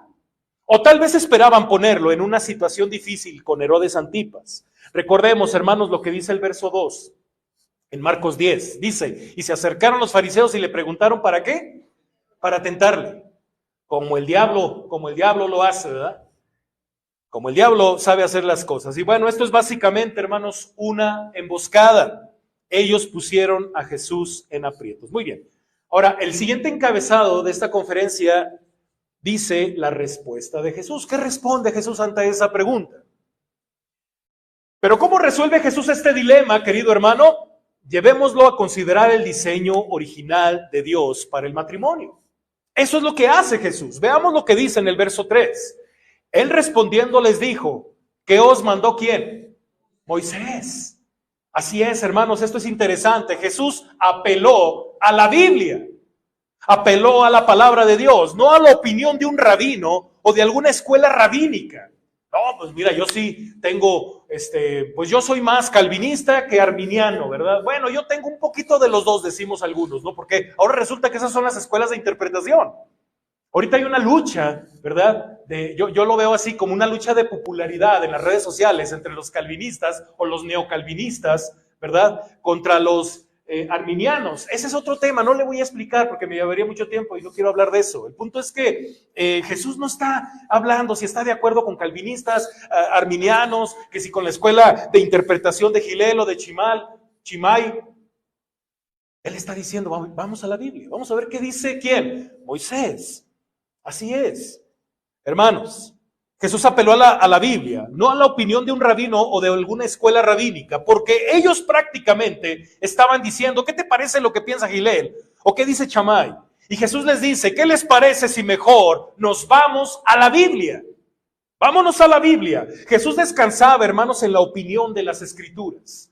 O tal vez esperaban ponerlo en una situación difícil con Herodes Antipas. Recordemos, hermanos, lo que dice el verso 2 en Marcos 10. Dice, y se acercaron los fariseos y le preguntaron, ¿para qué? Para tentarle. Como el diablo lo hace, ¿verdad? Como el diablo sabe hacer las cosas. Y bueno, esto es básicamente, hermanos, una emboscada. Ellos pusieron a Jesús en aprietos. Muy bien. Ahora, el siguiente encabezado de esta conferencia dice la respuesta de Jesús. ¿Qué responde Jesús ante esa pregunta? Pero ¿cómo resuelve Jesús este dilema, querido hermano? Llevémoslo a considerar el diseño original de Dios para el matrimonio. Eso es lo que hace Jesús. Veamos lo que dice en el verso 3. Él respondiendo les dijo, ¿qué os mandó quién? Moisés. Así es, hermanos, esto es interesante. Jesús apeló a la Biblia, apeló a la palabra de Dios, no a la opinión de un rabino o de alguna escuela rabínica. No, pues mira, yo sí tengo, pues yo soy más calvinista que arminiano, ¿verdad? Bueno, yo tengo un poquito de los dos, decimos algunos, ¿no? Porque ahora resulta que esas son las escuelas de interpretación. Ahorita hay una lucha, ¿verdad? Yo lo veo así como una lucha de popularidad en las redes sociales entre los calvinistas o los neocalvinistas, ¿verdad? Contra los arminianos. Ese es otro tema, no le voy a explicar porque me llevaría mucho tiempo y no quiero hablar de eso. El punto es que Jesús no está hablando si está de acuerdo con calvinistas, arminianos, que si con la escuela de interpretación de Gilel o de Chimay. Él está diciendo, vamos a la Biblia, vamos a ver qué dice quién, Moisés. Así es, hermanos. Jesús apeló a la Biblia, no a la opinión de un rabino o de alguna escuela rabínica, porque ellos prácticamente estaban diciendo, ¿qué te parece lo que piensa Gilel? ¿O qué dice Chamay? Y Jesús les dice, ¿qué les parece si mejor nos vamos a la Biblia? Vámonos a la Biblia. Jesús descansaba, hermanos, en la opinión de las Escrituras.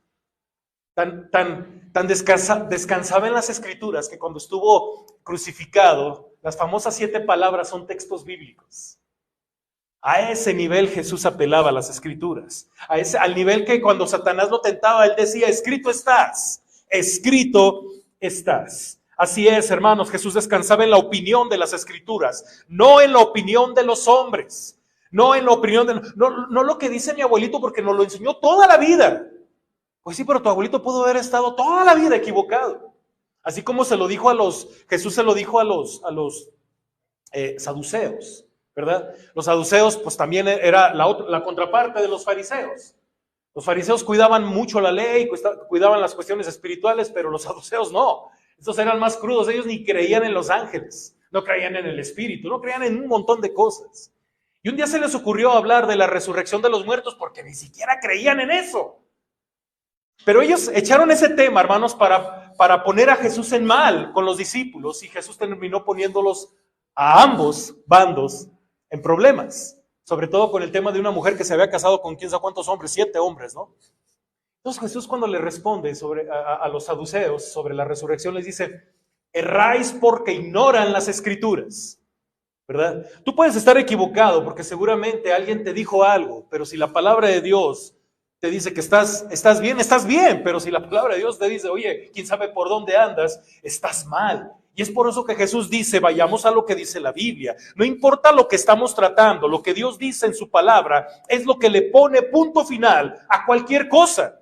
Descansaba en las Escrituras que cuando estuvo crucificado, las famosas 7 palabras son textos bíblicos. A ese nivel Jesús apelaba a las Escrituras. Al nivel que cuando Satanás lo tentaba, él decía, escrito estás, escrito estás. Así es, hermanos, Jesús descansaba en la opinión de las Escrituras, no en la opinión de los hombres, no en la opinión no lo que dice mi abuelito porque nos lo enseñó toda la vida. Pues sí, pero tu abuelito pudo haber estado toda la vida equivocado. Así como Jesús se lo dijo a los saduceos, ¿verdad? Los saduceos pues también era la contraparte de los fariseos. Los fariseos cuidaban mucho la ley, cuidaban las cuestiones espirituales, pero los saduceos no. Estos eran más crudos, ellos ni creían en los ángeles, no creían en el espíritu, no creían en un montón de cosas. Y un día se les ocurrió hablar de la resurrección de los muertos porque ni siquiera creían en eso. Pero ellos echaron ese tema, hermanos, para poner a Jesús en mal con los discípulos, y Jesús terminó poniéndolos a ambos bandos en problemas, sobre todo con el tema de una mujer que se había casado con quién sabe cuántos hombres, 7 hombres, ¿no? Entonces Jesús, cuando le responde a los saduceos sobre la resurrección, les dice, erráis porque ignoran las Escrituras, ¿verdad? Tú puedes estar equivocado porque seguramente alguien te dijo algo, pero si la palabra de Dios te dice que estás bien, pero si la palabra de Dios te dice, oye, quién sabe por dónde andas, estás mal. Y es por eso que Jesús dice, vayamos a lo que dice la Biblia. No importa lo que estamos tratando, lo que Dios dice en su palabra es lo que le pone punto final a cualquier cosa.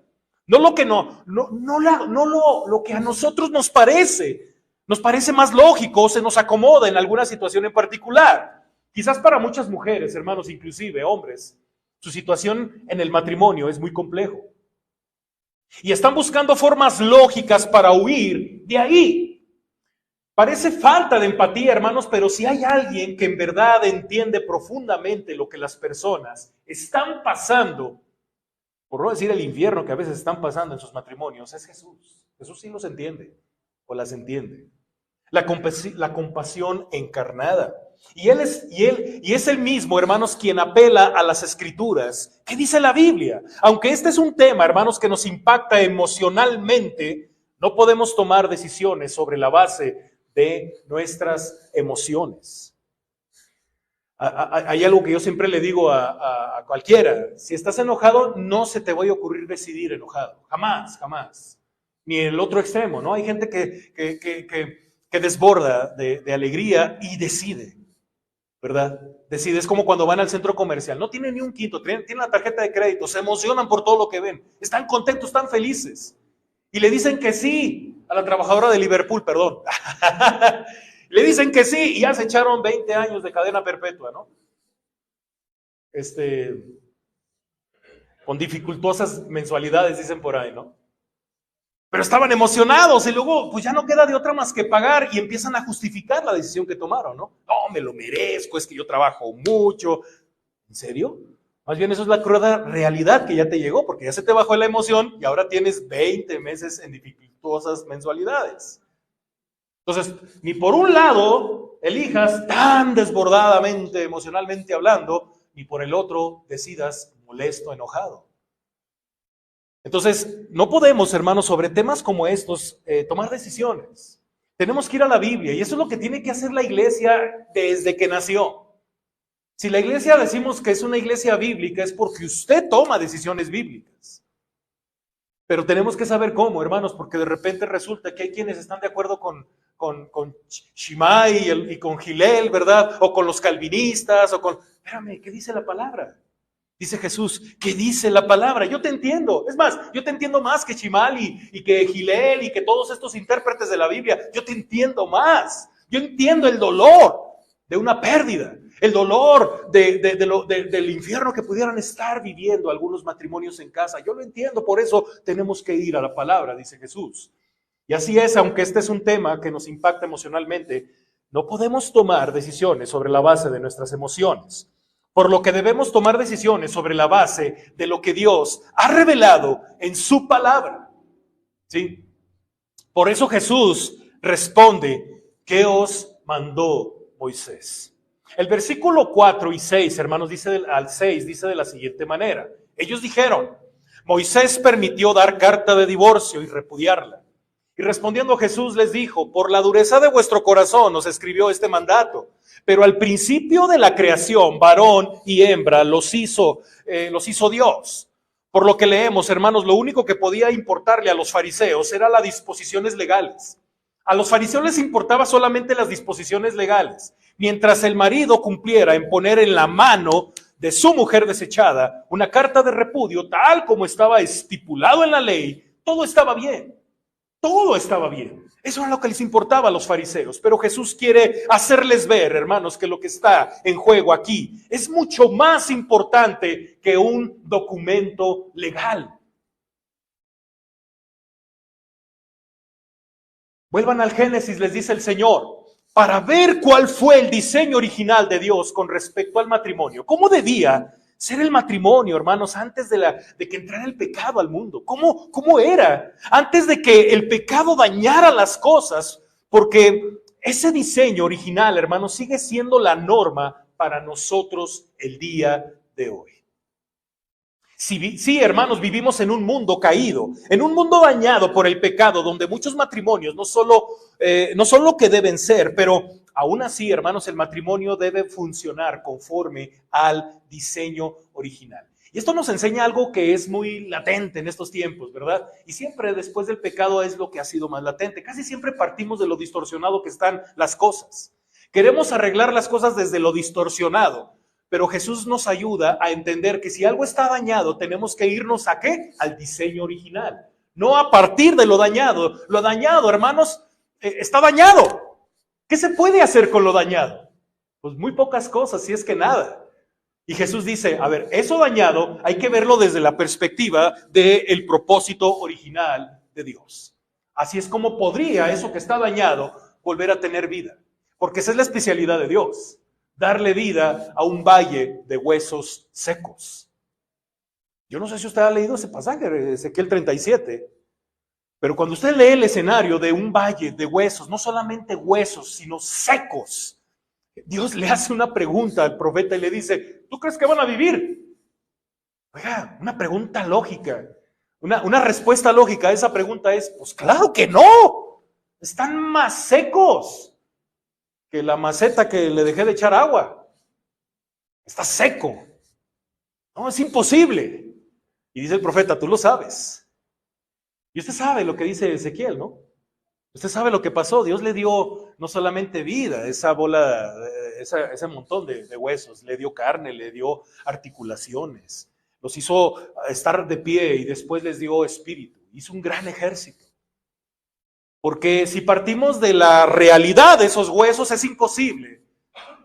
No lo que lo que a nosotros nos parece más lógico o se nos acomoda en alguna situación en particular. Quizás para muchas mujeres, hermanos, inclusive hombres, su situación en el matrimonio es muy complejo. Y están buscando formas lógicas para huir de ahí. Parece falta de empatía, hermanos, pero si hay alguien que en verdad entiende profundamente lo que las personas están pasando, por no decir el infierno que a veces están pasando en sus matrimonios, es Jesús. Jesús sí los entiende o las entiende. La compasión encarnada. Y es el mismo, hermanos, quien apela a las Escrituras. ¿Qué dice la Biblia? Aunque este es un tema, hermanos, que nos impacta emocionalmente, no podemos tomar decisiones sobre la base de nuestras emociones. Hay algo que yo siempre le digo a cualquiera: si estás enojado, no se te va a ocurrir decidir enojado. Jamás, jamás. Ni en el otro extremo, ¿no? Hay gente que desborda de alegría y decide, ¿verdad? Decide, es como cuando van al centro comercial, no tienen ni un quinto, tienen la tarjeta de crédito, se emocionan por todo lo que ven, están contentos, están felices, y le dicen que sí a la trabajadora de Liverpool, perdón, le dicen que sí, y ya se echaron 20 años de cadena perpetua, ¿no? Con dificultosas mensualidades, dicen por ahí, ¿no? Pero estaban emocionados y luego pues ya no queda de otra más que pagar y empiezan a justificar la decisión que tomaron, ¿no? No, me lo merezco, es que yo trabajo mucho. ¿En serio? Más bien eso es la cruda realidad que ya te llegó, porque ya se te bajó la emoción y ahora tienes 20 meses en dificultosas mensualidades. Entonces, ni por un lado elijas tan desbordadamente, emocionalmente hablando, ni por el otro decidas molesto, enojado. Entonces, no podemos, hermanos, sobre temas como estos, tomar decisiones. Tenemos que ir a la Biblia y eso es lo que tiene que hacer la iglesia desde que nació. Si la iglesia decimos que es una iglesia bíblica, es porque usted toma decisiones bíblicas. Pero tenemos que saber cómo, hermanos, porque de repente resulta que hay quienes están de acuerdo con Shammai y con Hillel, ¿verdad? O con los calvinistas, o con... Espérame, ¿qué dice la palabra? Dice Jesús, ¿qué dice la palabra? Yo te entiendo. Es más, yo te entiendo más que Shammai y que Hillel y que todos estos intérpretes de la Biblia. Yo te entiendo más. Yo entiendo el dolor de una pérdida, el dolor del infierno que pudieran estar viviendo algunos matrimonios en casa. Yo lo entiendo, por eso tenemos que ir a la palabra, dice Jesús. Y así es, aunque este es un tema que nos impacta emocionalmente, no podemos tomar decisiones sobre la base de nuestras emociones. Por lo que debemos tomar decisiones sobre la base de lo que Dios ha revelado en su palabra. ¿Sí? Por eso Jesús responde, ¿qué os mandó Moisés? El versículo 4 y 6, hermanos, al 6, dice de la siguiente manera. Ellos dijeron, Moisés permitió dar carta de divorcio y repudiarla. Y respondiendo Jesús les dijo, por la dureza de vuestro corazón os escribió este mandato, pero al principio de la creación, varón y hembra los hizo Dios. Por lo que leemos, hermanos, lo único que podía importarle a los fariseos eran las disposiciones legales. A los fariseos les importaba solamente las disposiciones legales. Mientras el marido cumpliera en poner en la mano de su mujer desechada una carta de repudio, tal como estaba estipulado en la ley, todo estaba bien. Todo estaba bien. Eso era lo que les importaba a los fariseos. Pero Jesús quiere hacerles ver, hermanos, que lo que está en juego aquí es mucho más importante que un documento legal. Vuelvan al Génesis, les dice el Señor, para ver cuál fue el diseño original de Dios con respecto al matrimonio. ¿Cómo debía ser el matrimonio, hermanos, antes de que entrara el pecado al mundo? ¿Cómo era? Antes de que el pecado dañara las cosas, porque ese diseño original, hermanos, sigue siendo la norma para nosotros el día de hoy. Sí, hermanos, vivimos en un mundo caído, en un mundo dañado por el pecado, donde muchos matrimonios no son lo que deben ser, pero aún así, hermanos, el matrimonio debe funcionar conforme al diseño original. Y esto nos enseña algo que es muy latente en estos tiempos, ¿verdad? Y siempre después del pecado es lo que ha sido más latente. Casi siempre partimos de lo distorsionado que están las cosas. Queremos arreglar las cosas desde lo distorsionado. Pero Jesús nos ayuda a entender que si algo está dañado, tenemos que irnos ¿a qué? Al diseño original. No a partir de lo dañado. Lo dañado, hermanos, está dañado. ¿Qué se puede hacer con lo dañado? Pues muy pocas cosas, si es que nada. Y Jesús dice, a ver, eso dañado hay que verlo desde la perspectiva del propósito original de Dios. Así es como podría eso que está dañado volver a tener vida. Porque esa es la especialidad de Dios. Darle vida a un valle de huesos secos. Yo no sé si usted ha leído ese pasaje, Ezequiel 37, pero cuando usted lee el escenario de un valle de huesos, no solamente huesos, sino secos, Dios le hace una pregunta al profeta y le dice, ¿tú crees que van a vivir? Oiga, una pregunta lógica, una respuesta lógica a esa pregunta es, pues claro que no, están más secos que la maceta que le dejé de echar agua. Está seco. No, es imposible. Y dice el profeta, tú lo sabes. Y usted sabe lo que dice Ezequiel, ¿no? Usted sabe lo que pasó. Dios le dio no solamente vida, esa bola, ese montón de huesos, le dio carne, le dio articulaciones, los hizo estar de pie y después les dio espíritu. Hizo un gran ejército. Porque si partimos de la realidad de esos huesos es imposible,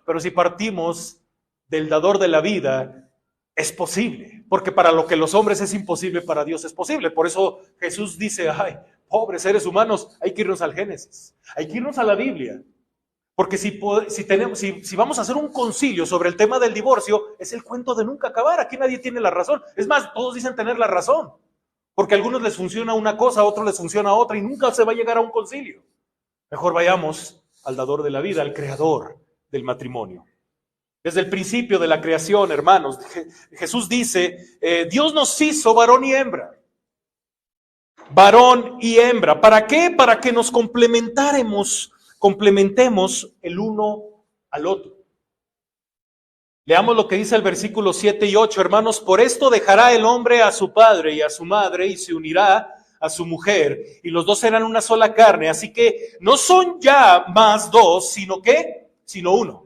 pero si partimos del dador de la vida es posible, porque para lo que los hombres es imposible, para Dios es posible. Por eso Jesús dice, ay, pobres seres humanos, hay que irnos al Génesis, hay que irnos a la Biblia. Porque si vamos a hacer un concilio sobre el tema del divorcio, es el cuento de nunca acabar. Aquí nadie tiene la razón. Es más, todos dicen tener la razón. Porque a algunos les funciona una cosa, a otros les funciona otra y nunca se va a llegar a un concilio. Mejor vayamos al dador de la vida, al creador del matrimonio. Desde el principio de la creación, hermanos, Jesús dice, Dios nos hizo varón y hembra. Varón y hembra. ¿Para qué? Para que nos complementemos el uno al otro. Leamos lo que dice el versículo 7 y 8, hermanos. Por esto dejará el hombre a su padre y a su madre y se unirá a su mujer y los dos serán una sola carne. Así que no son ya más dos, sino uno.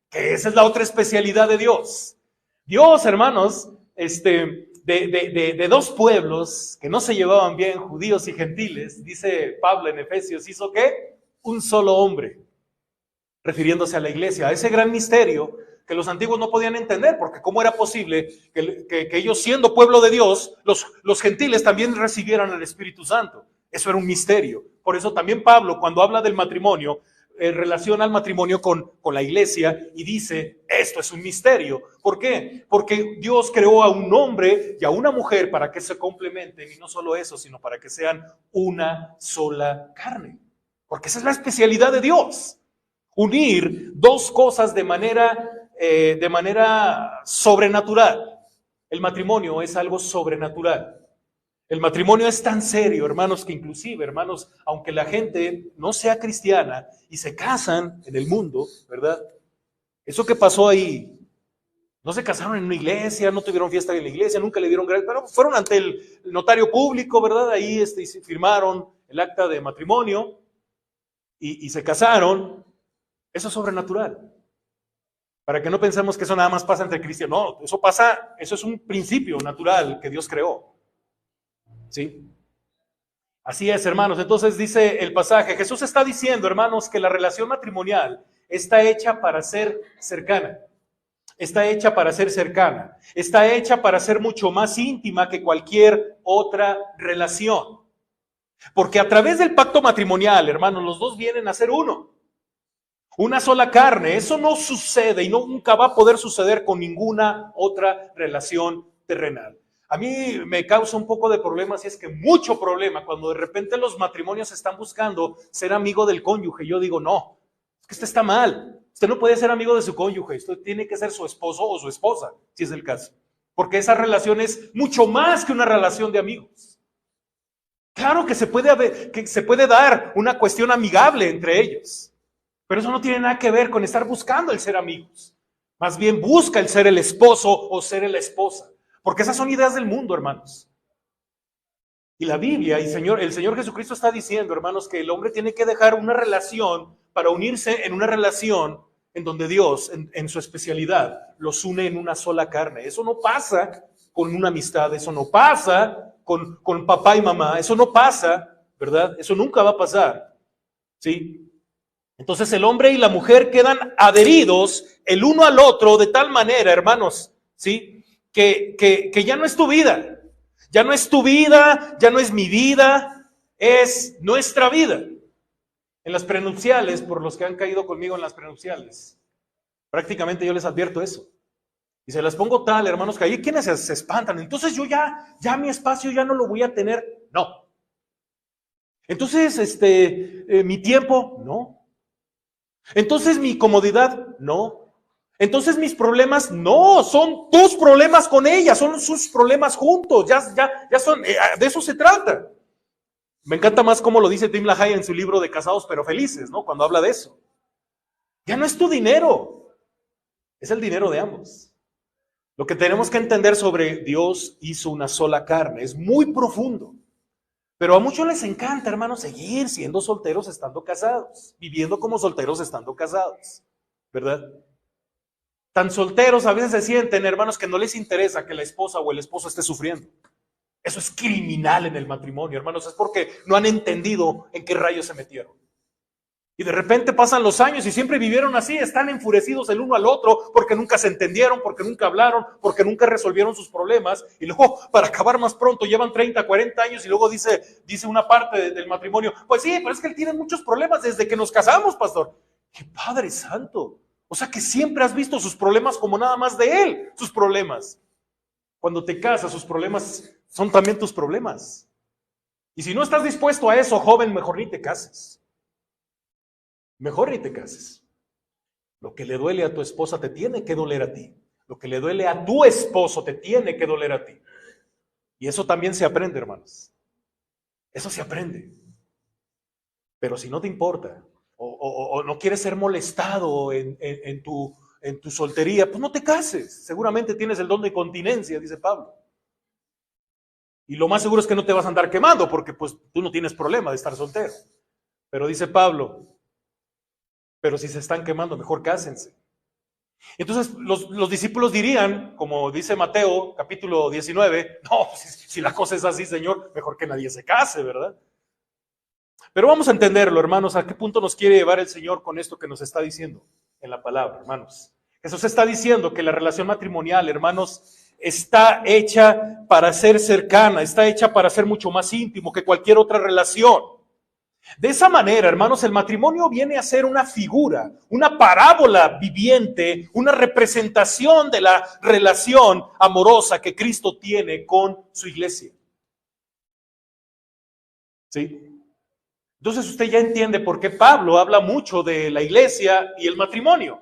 Que esa es la otra especialidad de Dios. Dios, hermanos, de dos pueblos que no se llevaban bien, judíos y gentiles, dice Pablo en Efesios, ¿hizo qué? Un solo hombre, refiriéndose a la iglesia, a ese gran misterio que los antiguos no podían entender, porque cómo era posible que ellos, siendo pueblo de Dios, los gentiles también recibieran el Espíritu Santo. Eso era un misterio. Por eso también Pablo, cuando habla del matrimonio, relaciona al matrimonio con la iglesia y dice, esto es un misterio. ¿Por qué? Porque Dios creó a un hombre y a una mujer para que se complementen, y no solo eso, sino para que sean una sola carne. Porque esa es la especialidad de Dios. Unir dos cosas de manera sobrenatural. El matrimonio es algo sobrenatural. El matrimonio es tan serio, hermanos, que inclusive, hermanos, aunque la gente no sea cristiana y se casan en el mundo, ¿verdad? Eso que pasó ahí, no se casaron en una iglesia, no tuvieron fiesta en la iglesia, nunca le dieron gracias, pero fueron ante el notario público, ¿verdad? Ahí firmaron el acta de matrimonio y se casaron. Eso es sobrenatural. Para que no pensemos que eso nada más pasa entre cristianos. No, eso es un principio natural que Dios creó. ¿Sí? Así es, hermanos. Entonces dice el pasaje, Jesús está diciendo, hermanos, que la relación matrimonial está hecha para ser cercana. Está hecha para ser cercana. Está hecha para ser mucho más íntima que cualquier otra relación. Porque a través del pacto matrimonial, hermanos, los dos vienen a ser uno. Una sola carne. Eso no sucede y nunca va a poder suceder con ninguna otra relación terrenal. A mí me causa un poco de problema, si es que mucho problema, cuando de repente los matrimonios están buscando ser amigo del cónyuge. Yo digo, no, es que usted está mal. Usted no puede ser amigo de su cónyuge. Usted tiene que ser su esposo o su esposa, si es el caso. Porque esa relación es mucho más que una relación de amigos. Claro que se puede dar una cuestión amigable entre ellos. Pero eso no tiene nada que ver con estar buscando el ser amigos. Más bien busca el ser el esposo o ser la esposa. Porque esas son ideas del mundo, hermanos. Y la Biblia y el Señor Jesucristo está diciendo, hermanos, que el hombre tiene que dejar una relación para unirse en una relación en donde Dios, en su especialidad, los une en una sola carne. Eso no pasa con una amistad, eso no pasa con papá y mamá, eso no pasa, ¿verdad? Eso nunca va a pasar, ¿sí? Entonces el hombre y la mujer quedan adheridos el uno al otro de tal manera, hermanos, ¿sí? Que ya no es tu vida, ya no es tu vida, ya no es mi vida, es nuestra vida. En las prenupciales, por los que han caído conmigo en las prenupciales, prácticamente yo les advierto eso. Y se las pongo tal, hermanos, que hay quienes se espantan. Entonces yo ya mi espacio ya no lo voy a tener. No. Entonces, mi tiempo, no. Entonces mi comodidad, no. Entonces mis problemas, no, son tus problemas con ella, son sus problemas juntos, ya son, de eso se trata. Me encanta más cómo lo dice Tim LaHaye en su libro de Casados pero Felices, ¿no? Cuando habla de eso. Ya no es tu dinero, es el dinero de ambos. Lo que tenemos que entender sobre Dios hizo una sola carne, es muy profundo. Pero a muchos les encanta, hermanos, seguir siendo solteros estando casados, viviendo como solteros estando casados, ¿verdad? Tan solteros a veces se sienten, hermanos, que no les interesa que la esposa o el esposo esté sufriendo. Eso es criminal en el matrimonio, hermanos, es porque no han entendido en qué rayos se metieron. Y de repente pasan los años y siempre vivieron así, están enfurecidos el uno al otro porque nunca se entendieron, porque nunca hablaron, porque nunca resolvieron sus problemas. Y luego, para acabar más pronto, llevan 30, 40 años y luego dice una parte del matrimonio, pues sí, pero es que él tiene muchos problemas desde que nos casamos, pastor. ¡Qué Padre Santo! O sea que siempre has visto sus problemas como nada más de él, sus problemas. Cuando te casas, sus problemas son también tus problemas. Y si no estás dispuesto a eso, joven, mejor ni te cases. Mejor ni te cases. Lo que le duele a tu esposa te tiene que doler a ti. Lo que le duele a tu esposo te tiene que doler a ti. Y eso también se aprende, hermanos. Eso se aprende. Pero si no te importa, o no quieres ser molestado en tu soltería, pues no te cases. Seguramente tienes el don de continencia, dice Pablo. Y lo más seguro es que no te vas a andar quemando, porque pues tú no tienes problema de estar soltero. Pero dice Pablo, pero si se están quemando, mejor cásense. Entonces los discípulos dirían, como dice Mateo capítulo 19, no, si la cosa es así, Señor, mejor que nadie se case, ¿verdad? Pero vamos a entenderlo, hermanos, a qué punto nos quiere llevar el Señor con esto que nos está diciendo en la palabra, hermanos. Jesús está diciendo que la relación matrimonial, hermanos, está hecha para ser cercana, está hecha para ser mucho más íntimo que cualquier otra relación. De esa manera, hermanos, el matrimonio viene a ser una figura, una parábola viviente, una representación de la relación amorosa que Cristo tiene con su iglesia. ¿Sí? Entonces usted ya entiende por qué Pablo habla mucho de la iglesia y el matrimonio.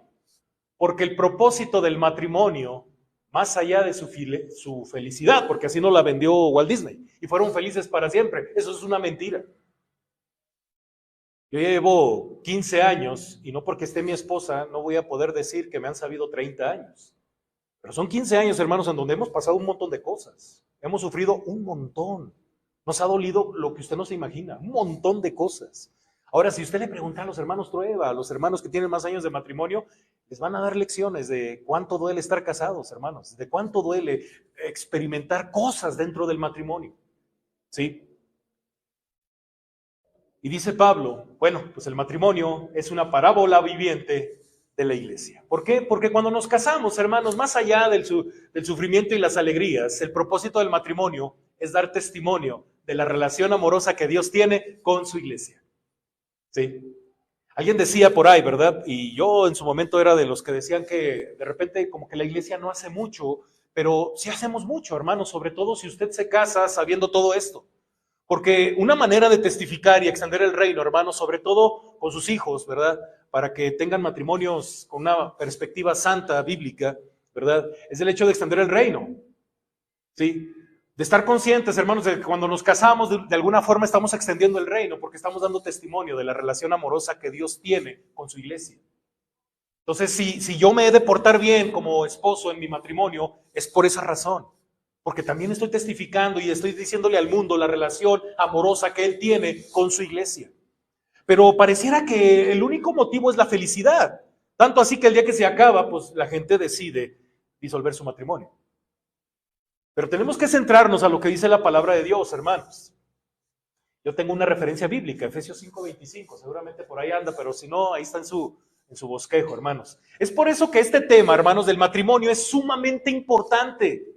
Porque el propósito del matrimonio, más allá de su felicidad, porque así no la vendió Walt Disney, y fueron felices para siempre, eso es una mentira. Yo llevo 15 años y no porque esté mi esposa no voy a poder decir que me han sabido 30 años. Pero son 15 años, hermanos, en donde hemos pasado un montón de cosas. Hemos sufrido un montón. Nos ha dolido lo que usted no se imagina, un montón de cosas. Ahora, si usted le pregunta a los hermanos Trueba, a los hermanos que tienen más años de matrimonio, les van a dar lecciones de cuánto duele estar casados, hermanos, de cuánto duele experimentar cosas dentro del matrimonio. ¿Sí? Y dice Pablo, bueno, pues el matrimonio es una parábola viviente de la iglesia. ¿Por qué? Porque cuando nos casamos, hermanos, más allá del sufrimiento y las alegrías, el propósito del matrimonio es dar testimonio de la relación amorosa que Dios tiene con su iglesia. ¿Sí? Alguien decía por ahí, ¿verdad? Y yo en su momento era de los que decían que de repente como que la iglesia no hace mucho, pero sí hacemos mucho, hermanos, sobre todo si usted se casa sabiendo todo esto. Porque una manera de testificar y extender el reino, hermanos, sobre todo con sus hijos, ¿verdad? Para que tengan matrimonios con una perspectiva santa, bíblica, ¿verdad? Es el hecho de extender el reino, ¿sí? De estar conscientes, hermanos, de que cuando nos casamos, de alguna forma estamos extendiendo el reino, porque estamos dando testimonio de la relación amorosa que Dios tiene con su iglesia. Entonces, si yo me he de portar bien como esposo en mi matrimonio, es por esa razón. Porque también estoy testificando y estoy diciéndole al mundo la relación amorosa que Él tiene con su iglesia. Pero pareciera que el único motivo es la felicidad. Tanto así que el día que se acaba, pues la gente decide disolver su matrimonio. Pero tenemos que centrarnos a lo que dice la palabra de Dios, hermanos. Yo tengo una referencia bíblica, Efesios 5:25, seguramente por ahí anda, pero si no, ahí está en su bosquejo, hermanos. Es por eso que este tema, hermanos, del matrimonio es sumamente importante.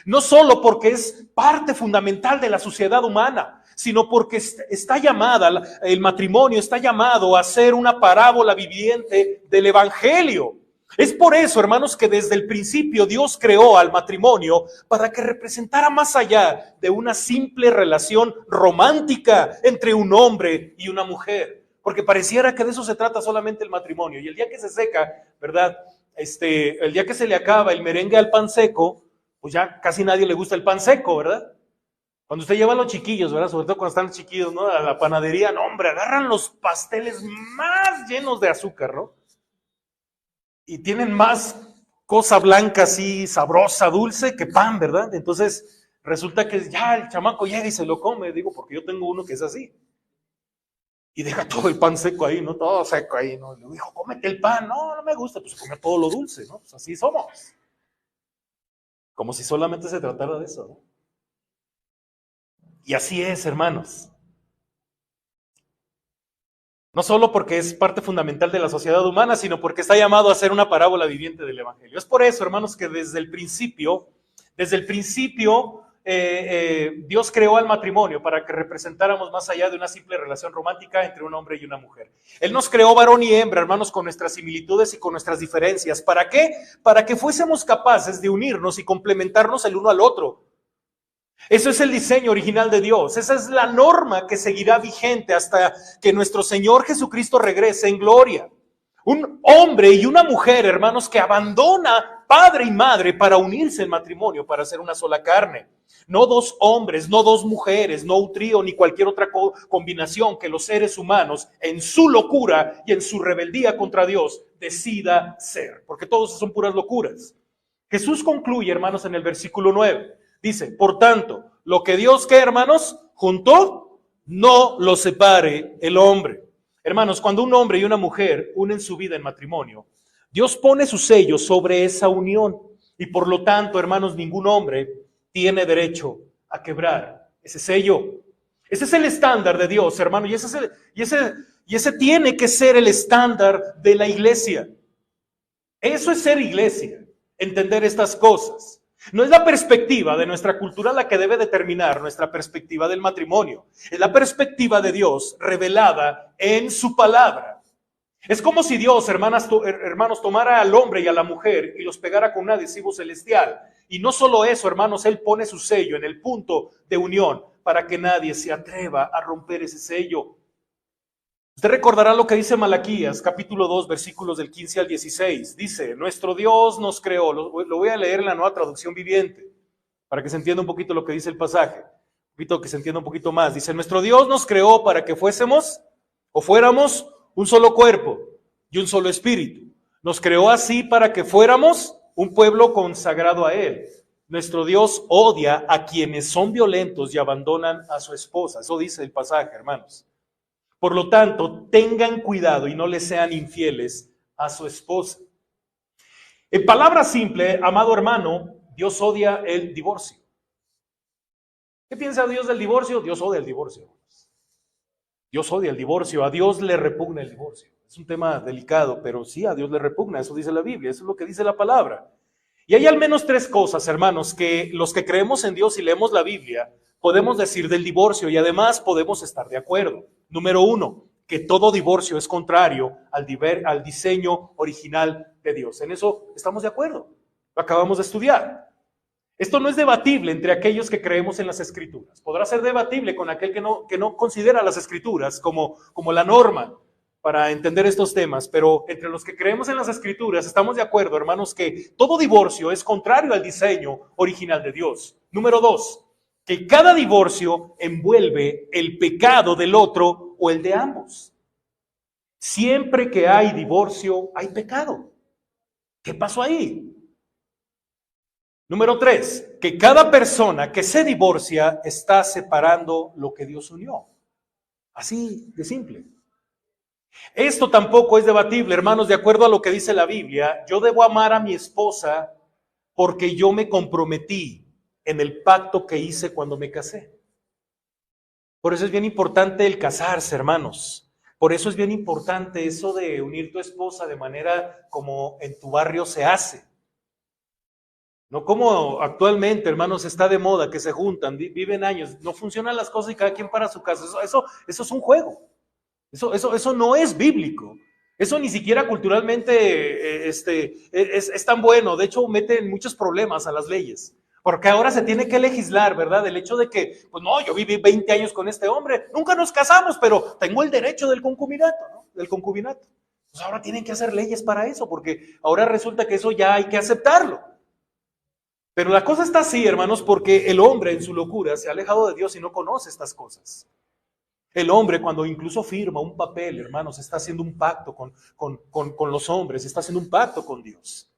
No solo porque es parte fundamental de la sociedad humana, sino porque está llamada, el matrimonio está llamado a ser una parábola viviente del evangelio. Es por eso, hermanos, que desde el principio Dios creó al matrimonio para que representara más allá de una simple relación romántica entre un hombre y una mujer. Porque pareciera que de eso se trata solamente el matrimonio. Y el día que se seca, ¿verdad? El día que se le acaba el merengue al pan seco, pues ya casi nadie le gusta el pan seco, ¿verdad? Cuando usted lleva a los chiquillos, ¿verdad? Sobre todo cuando están chiquillos, ¿no? A la panadería, no, hombre, agarran los pasteles más llenos de azúcar, ¿no? Y tienen más cosa blanca así, sabrosa, dulce, que pan, ¿verdad? Entonces, resulta que ya el chamaco llega y se lo come, digo, porque yo tengo uno que es así. Y deja todo el pan seco ahí, ¿no? Todo seco ahí, ¿no? Le dijo, cómete el pan. No, no me gusta, pues come todo lo dulce, ¿no? Pues así somos. Como si solamente se tratara de eso, ¿no? Y así es, hermanos. No solo porque es parte fundamental de la sociedad humana, sino porque está llamado a ser una parábola viviente del Evangelio. Es por eso, hermanos, que desde el principio, Dios creó al matrimonio para que representáramos más allá de una simple relación romántica entre un hombre y una mujer. Él nos creó varón y hembra, hermanos, con nuestras similitudes y con nuestras diferencias. ¿Para qué? Para que fuésemos capaces de unirnos y complementarnos el uno al otro. Eso es el diseño original de Dios. Esa es la norma que seguirá vigente hasta que nuestro Señor Jesucristo regrese en gloria. Un hombre y una mujer, hermanos, que abandona padre y madre para unirse en matrimonio, para hacer una sola carne. No dos hombres, no dos mujeres, no un trío ni cualquier otra combinación que los seres humanos en su locura y en su rebeldía contra Dios decida ser. Porque todos son puras locuras. Jesús concluye, hermanos, en el versículo 9. Dice, por tanto, lo que Dios, ¿qué, hermanos? Juntó, no lo separe el hombre. Hermanos, cuando un hombre y una mujer unen su vida en matrimonio, Dios pone su sello sobre esa unión. Y por lo tanto, hermanos, ningún hombre tiene derecho a quebrar ese sello. Ese es el estándar de Dios, hermano, y ese tiene que ser el estándar de la iglesia. Eso es ser iglesia, entender estas cosas. No es la perspectiva de nuestra cultura la que debe determinar nuestra perspectiva del matrimonio. Es la perspectiva de Dios revelada en su palabra. Es como si Dios, hermanos, tomara al hombre y a la mujer y los pegara con un adhesivo celestial. Y no solo eso, hermanos, Él pone su sello en el punto de unión para que nadie se atreva a romper ese sello. Usted recordará lo que dice Malaquías, capítulo 2, versículos del 15 al 16. Dice, nuestro Dios nos creó. Lo voy a leer en la Nueva Traducción Viviente, para que se entienda un poquito lo que dice el pasaje. Un poquito que se entienda un poquito más. Dice, nuestro Dios nos creó para que fuéramos un solo cuerpo y un solo espíritu. Nos creó así para que fuéramos un pueblo consagrado a Él. Nuestro Dios odia a quienes son violentos y abandonan a su esposa. Eso dice el pasaje, hermanos. Por lo tanto, tengan cuidado y no le sean infieles a su esposa. En palabras simples, amado hermano, Dios odia el divorcio. ¿Qué piensa Dios del divorcio? Dios odia el divorcio. Dios odia el divorcio, a Dios le repugna el divorcio. Es un tema delicado, pero sí, a Dios le repugna, eso dice la Biblia, eso es lo que dice la palabra. Y hay al menos tres cosas, hermanos, que los que creemos en Dios y leemos la Biblia, podemos decir del divorcio y además podemos estar de acuerdo. Número uno, que todo divorcio es contrario al diseño original de Dios. En eso estamos de acuerdo, lo acabamos de estudiar. Esto no es debatible entre aquellos que creemos en las Escrituras. Podrá ser debatible con aquel que no considera las Escrituras como la norma para entender estos temas, pero entre los que creemos en las Escrituras estamos de acuerdo, hermanos, que todo divorcio es contrario al diseño original de Dios. Número dos, que cada divorcio envuelve el pecado del otro o el de ambos. Siempre que hay divorcio, hay pecado. ¿Qué pasó ahí? Número tres, que cada persona que se divorcia está separando lo que Dios unió. Así de simple. Esto tampoco es debatible, hermanos, de acuerdo a lo que dice la Biblia. Yo debo amar a mi esposa porque yo me comprometí en el pacto que hice cuando me casé. Por eso es bien importante el casarse, hermanos. Por eso es bien importante eso de unir tu esposa de manera como en tu barrio se hace. No como actualmente, hermanos, está de moda que se juntan, viven años, no funcionan las cosas y cada quien para su casa. Eso es un juego. Eso no es bíblico. Eso ni siquiera culturalmente es tan bueno. De hecho, meten muchos problemas a las leyes. Porque ahora se tiene que legislar, ¿verdad? El hecho de que, pues no, yo viví 20 años con este hombre, nunca nos casamos, pero tengo el derecho del concubinato, ¿no? Del concubinato. Pues ahora tienen que hacer leyes para eso, porque ahora resulta que eso ya hay que aceptarlo. Pero la cosa está así, hermanos, porque el hombre en su locura se ha alejado de Dios y no conoce estas cosas. El hombre cuando incluso firma un papel, hermanos, está haciendo un pacto con los hombres, está haciendo un pacto con Dios.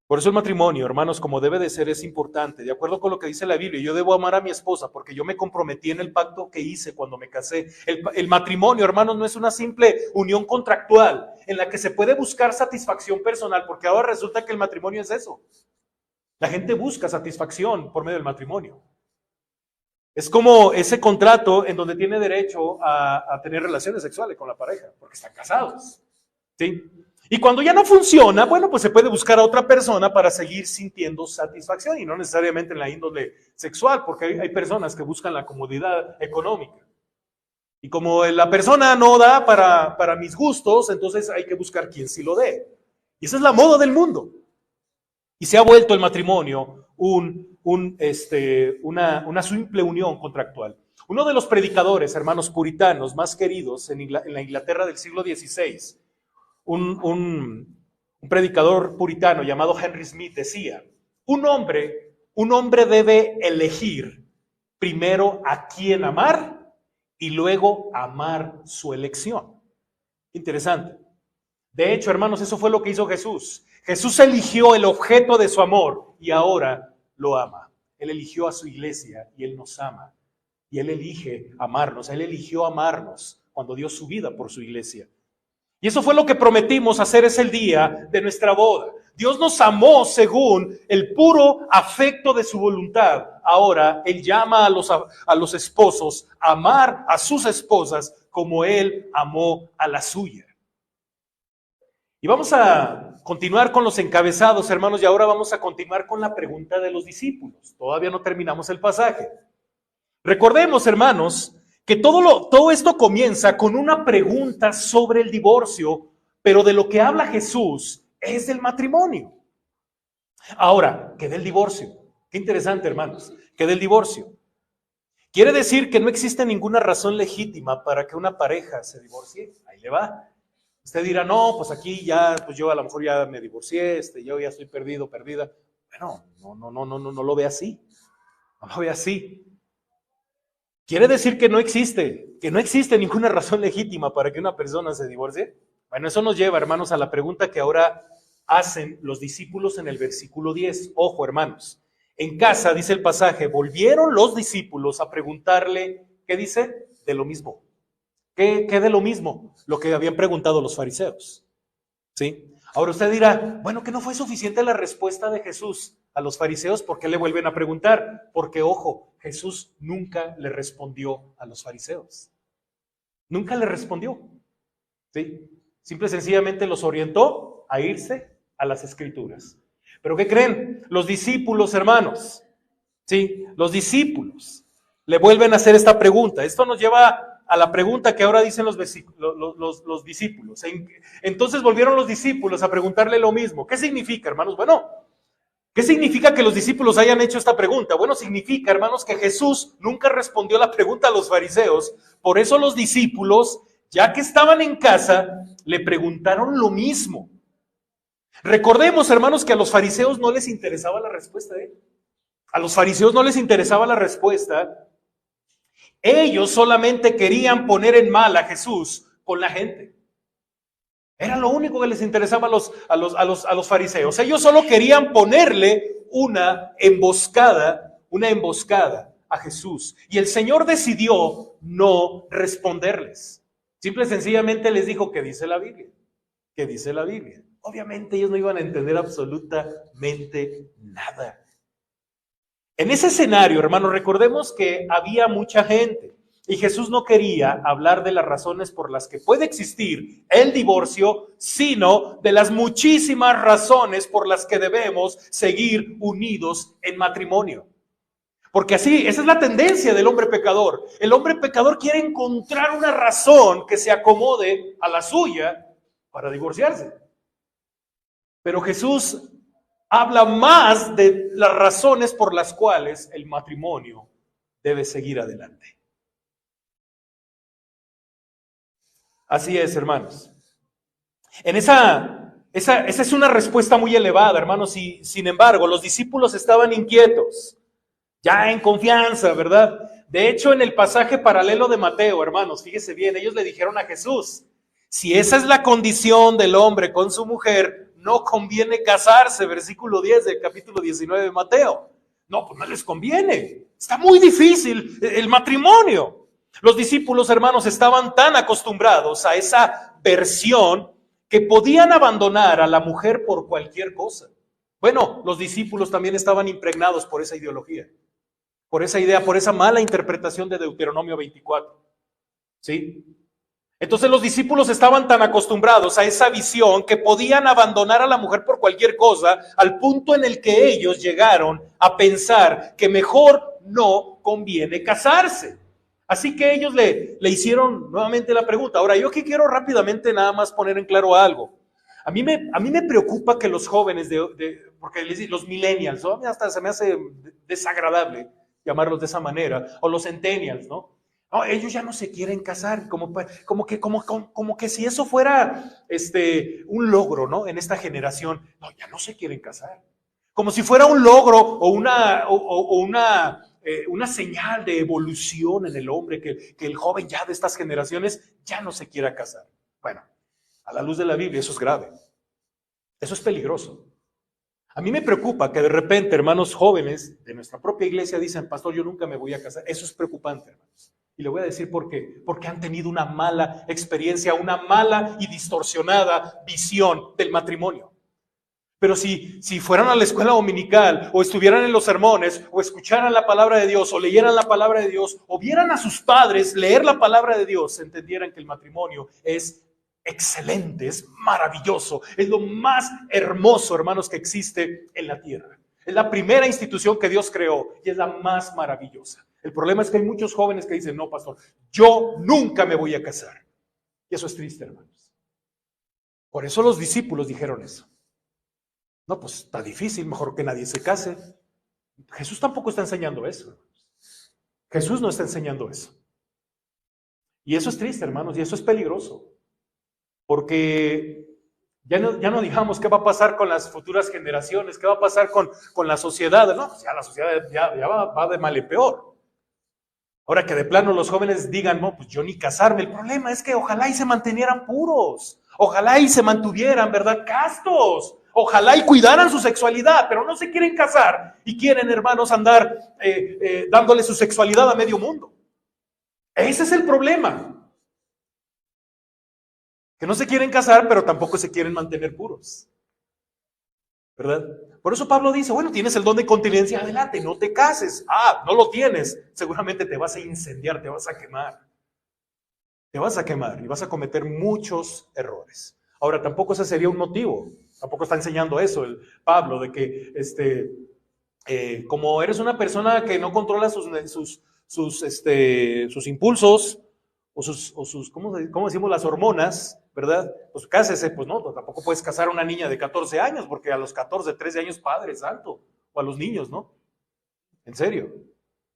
Por eso el matrimonio, hermanos, como debe de ser, es importante. De acuerdo con lo que dice la Biblia, yo debo amar a mi esposa porque yo me comprometí en el pacto que hice cuando me casé. El matrimonio, hermanos, no es una simple unión contractual en la que se puede buscar satisfacción personal, porque ahora resulta que el matrimonio es eso. La gente busca satisfacción por medio del matrimonio. Es como ese contrato en donde tiene derecho a tener relaciones sexuales con la pareja, porque están casados. ¿Sí? Y cuando ya no funciona, bueno, pues se puede buscar a otra persona para seguir sintiendo satisfacción y no necesariamente en la índole sexual, porque hay personas que buscan la comodidad económica. Y como la persona no da para mis gustos, entonces hay que buscar quien sí lo dé. Y esa es la moda del mundo. Y se ha vuelto el matrimonio una simple unión contractual. Uno de los predicadores, hermanos puritanos, más queridos en la Inglaterra del siglo XVI, un predicador puritano llamado Henry Smith decía, un hombre debe elegir primero a quién amar y luego amar su elección. Interesante. De hecho, hermanos, eso fue lo que hizo Jesús. Jesús eligió el objeto de su amor y ahora lo ama. Él eligió a su iglesia y Él nos ama. Y Él elige amarnos. Él eligió amarnos cuando dio su vida por su iglesia. Y eso fue lo que prometimos hacer ese día de nuestra boda. Dios nos amó según el puro afecto de su voluntad. Ahora Él llama a los esposos a amar a sus esposas como Él amó a la suya. Y vamos a continuar con los encabezados, hermanos, y ahora vamos a continuar con la pregunta de los discípulos. Todavía no terminamos el pasaje. Recordemos, hermanos, que todo esto comienza con una pregunta sobre el divorcio, pero de lo que habla Jesús es del matrimonio. Ahora, ¿qué del divorcio? Qué interesante, hermanos, ¿qué del divorcio? Quiere decir que no existe ninguna razón legítima para que una pareja se divorcie. Ahí le va. Usted dirá, no, pues aquí ya, pues yo a lo mejor ya me divorcié, yo ya estoy perdido, perdida. Bueno, no lo ve así. No lo ve así. ¿Quiere decir que no existe ninguna razón legítima para que una persona se divorcie? Bueno, eso nos lleva, hermanos, a la pregunta que ahora hacen los discípulos en el versículo 10. Ojo, hermanos, en casa, dice el pasaje, volvieron los discípulos a preguntarle, ¿qué dice? De lo mismo. ¿Qué de lo mismo? Lo que habían preguntado los fariseos. ¿Sí? Ahora usted dirá, bueno, que no fue suficiente la respuesta de Jesús a los fariseos, ¿por qué le vuelven a preguntar? Porque, ojo, Jesús nunca le respondió a los fariseos. Nunca le respondió. ¿Sí? Simple y sencillamente los orientó a irse a las Escrituras. ¿Pero qué creen? Los discípulos, hermanos, ¿sí? Los discípulos le vuelven a hacer esta pregunta. Esto nos lleva a la pregunta que ahora dicen los discípulos. Entonces volvieron los discípulos a preguntarle lo mismo. ¿Qué significa, hermanos? Bueno, ¿qué significa que los discípulos hayan hecho esta pregunta? Bueno, significa, hermanos, que Jesús nunca respondió la pregunta a los fariseos. Por eso los discípulos, ya que estaban en casa, le preguntaron lo mismo. Recordemos, hermanos, que a los fariseos no les interesaba la respuesta, A los fariseos no les interesaba la respuesta. Ellos solamente querían poner en mal a Jesús con la gente. Era lo único que les interesaba a los fariseos. Ellos solo querían ponerle una emboscada a Jesús. Y el Señor decidió no responderles. Simple y sencillamente les dijo, ¿qué dice la Biblia? ¿Qué dice la Biblia? Obviamente ellos no iban a entender absolutamente nada. En ese escenario, hermanos, recordemos que había mucha gente y Jesús no quería hablar de las razones por las que puede existir el divorcio, sino de las muchísimas razones por las que debemos seguir unidos en matrimonio. Porque así, esa es la tendencia del hombre pecador. El hombre pecador quiere encontrar una razón que se acomode a la suya para divorciarse. Pero Jesús habla más de las razones por las cuales el matrimonio debe seguir adelante. Así es, hermanos. Esa es una respuesta muy elevada, hermanos, y sin embargo, los discípulos estaban inquietos, ya en confianza, ¿verdad? De hecho, en el pasaje paralelo de Mateo, hermanos, fíjese bien, ellos le dijeron a Jesús, si esa es la condición del hombre con su mujer, no conviene casarse, versículo 10 del capítulo 19 de Mateo. No, pues no les conviene. Está muy difícil el matrimonio. Los discípulos, hermanos, estaban tan acostumbrados a esa versión que podían abandonar a la mujer por cualquier cosa. Bueno, los discípulos también estaban impregnados por esa ideología. por esa idea, por esa mala interpretación de Deuteronomio 24. ¿Sí? Entonces los discípulos estaban tan acostumbrados a esa visión que podían abandonar a la mujer por cualquier cosa, al punto en el que ellos llegaron a pensar que mejor no conviene casarse. Así que ellos le hicieron nuevamente la pregunta. Ahora, yo aquí quiero rápidamente nada más poner en claro algo. A mí me preocupa que los jóvenes, porque los millennials, ¿no? Hasta se me hace desagradable llamarlos de esa manera, o los centennials, ¿no? No, ellos ya no se quieren casar, como que si eso fuera un logro, ¿no? En esta generación, no, ya no se quieren casar. Como si fuera un logro o una señal de evolución en el hombre, que el joven ya de estas generaciones ya no se quiera casar. Bueno, a la luz de la Biblia eso es grave, eso es peligroso. A mí me preocupa que de repente hermanos jóvenes de nuestra propia iglesia dicen, pastor, yo nunca me voy a casar. Eso es preocupante, hermanos. Y le voy a decir por qué. Porque han tenido una mala experiencia, una mala y distorsionada visión del matrimonio. Pero si fueran a la escuela dominical, o estuvieran en los sermones, o escucharan la palabra de Dios, o leyeran la palabra de Dios, o vieran a sus padres leer la palabra de Dios, entendieran que el matrimonio es excelente, es maravilloso, es lo más hermoso, hermanos, que existe en la tierra. Es la primera institución que Dios creó y es la más maravillosa. El problema es que hay muchos jóvenes que dicen, no, pastor, yo nunca me voy a casar. Y eso es triste, hermanos. Por eso los discípulos dijeron eso. No, pues está difícil, mejor que nadie se case. Jesús tampoco está enseñando eso, hermanos. Jesús no está enseñando eso. Y eso es triste, hermanos, y eso es peligroso. Porque ya no digamos qué va a pasar con las futuras generaciones, qué va a pasar con la sociedad. No, pues ya la sociedad ya va de mal en peor. Ahora que de plano los jóvenes digan, no, pues yo ni casarme. El problema es que ojalá y se mantuvieran puros. Ojalá y se mantuvieran, ¿verdad? Castos. Ojalá y cuidaran su sexualidad, pero no se quieren casar y quieren, hermanos, andar dándole su sexualidad a medio mundo. Ese es el problema. Que no se quieren casar, pero tampoco se quieren mantener puros. ¿Verdad? Por eso Pablo dice, bueno, tienes el don de continencia, adelante, no te cases. Ah, no lo tienes, seguramente te vas a incendiar, te vas a quemar. Te vas a quemar y vas a cometer muchos errores. Ahora, tampoco ese sería un motivo, tampoco está enseñando eso el Pablo, de que como eres una persona que no controla sus impulsos o sus ¿cómo decimos? Las hormonas, ¿verdad? Pues cásese, pues no, tampoco puedes casar a una niña de 14 años, porque a los 14, 13 años, Padre Santo, o a los niños, ¿no? En serio.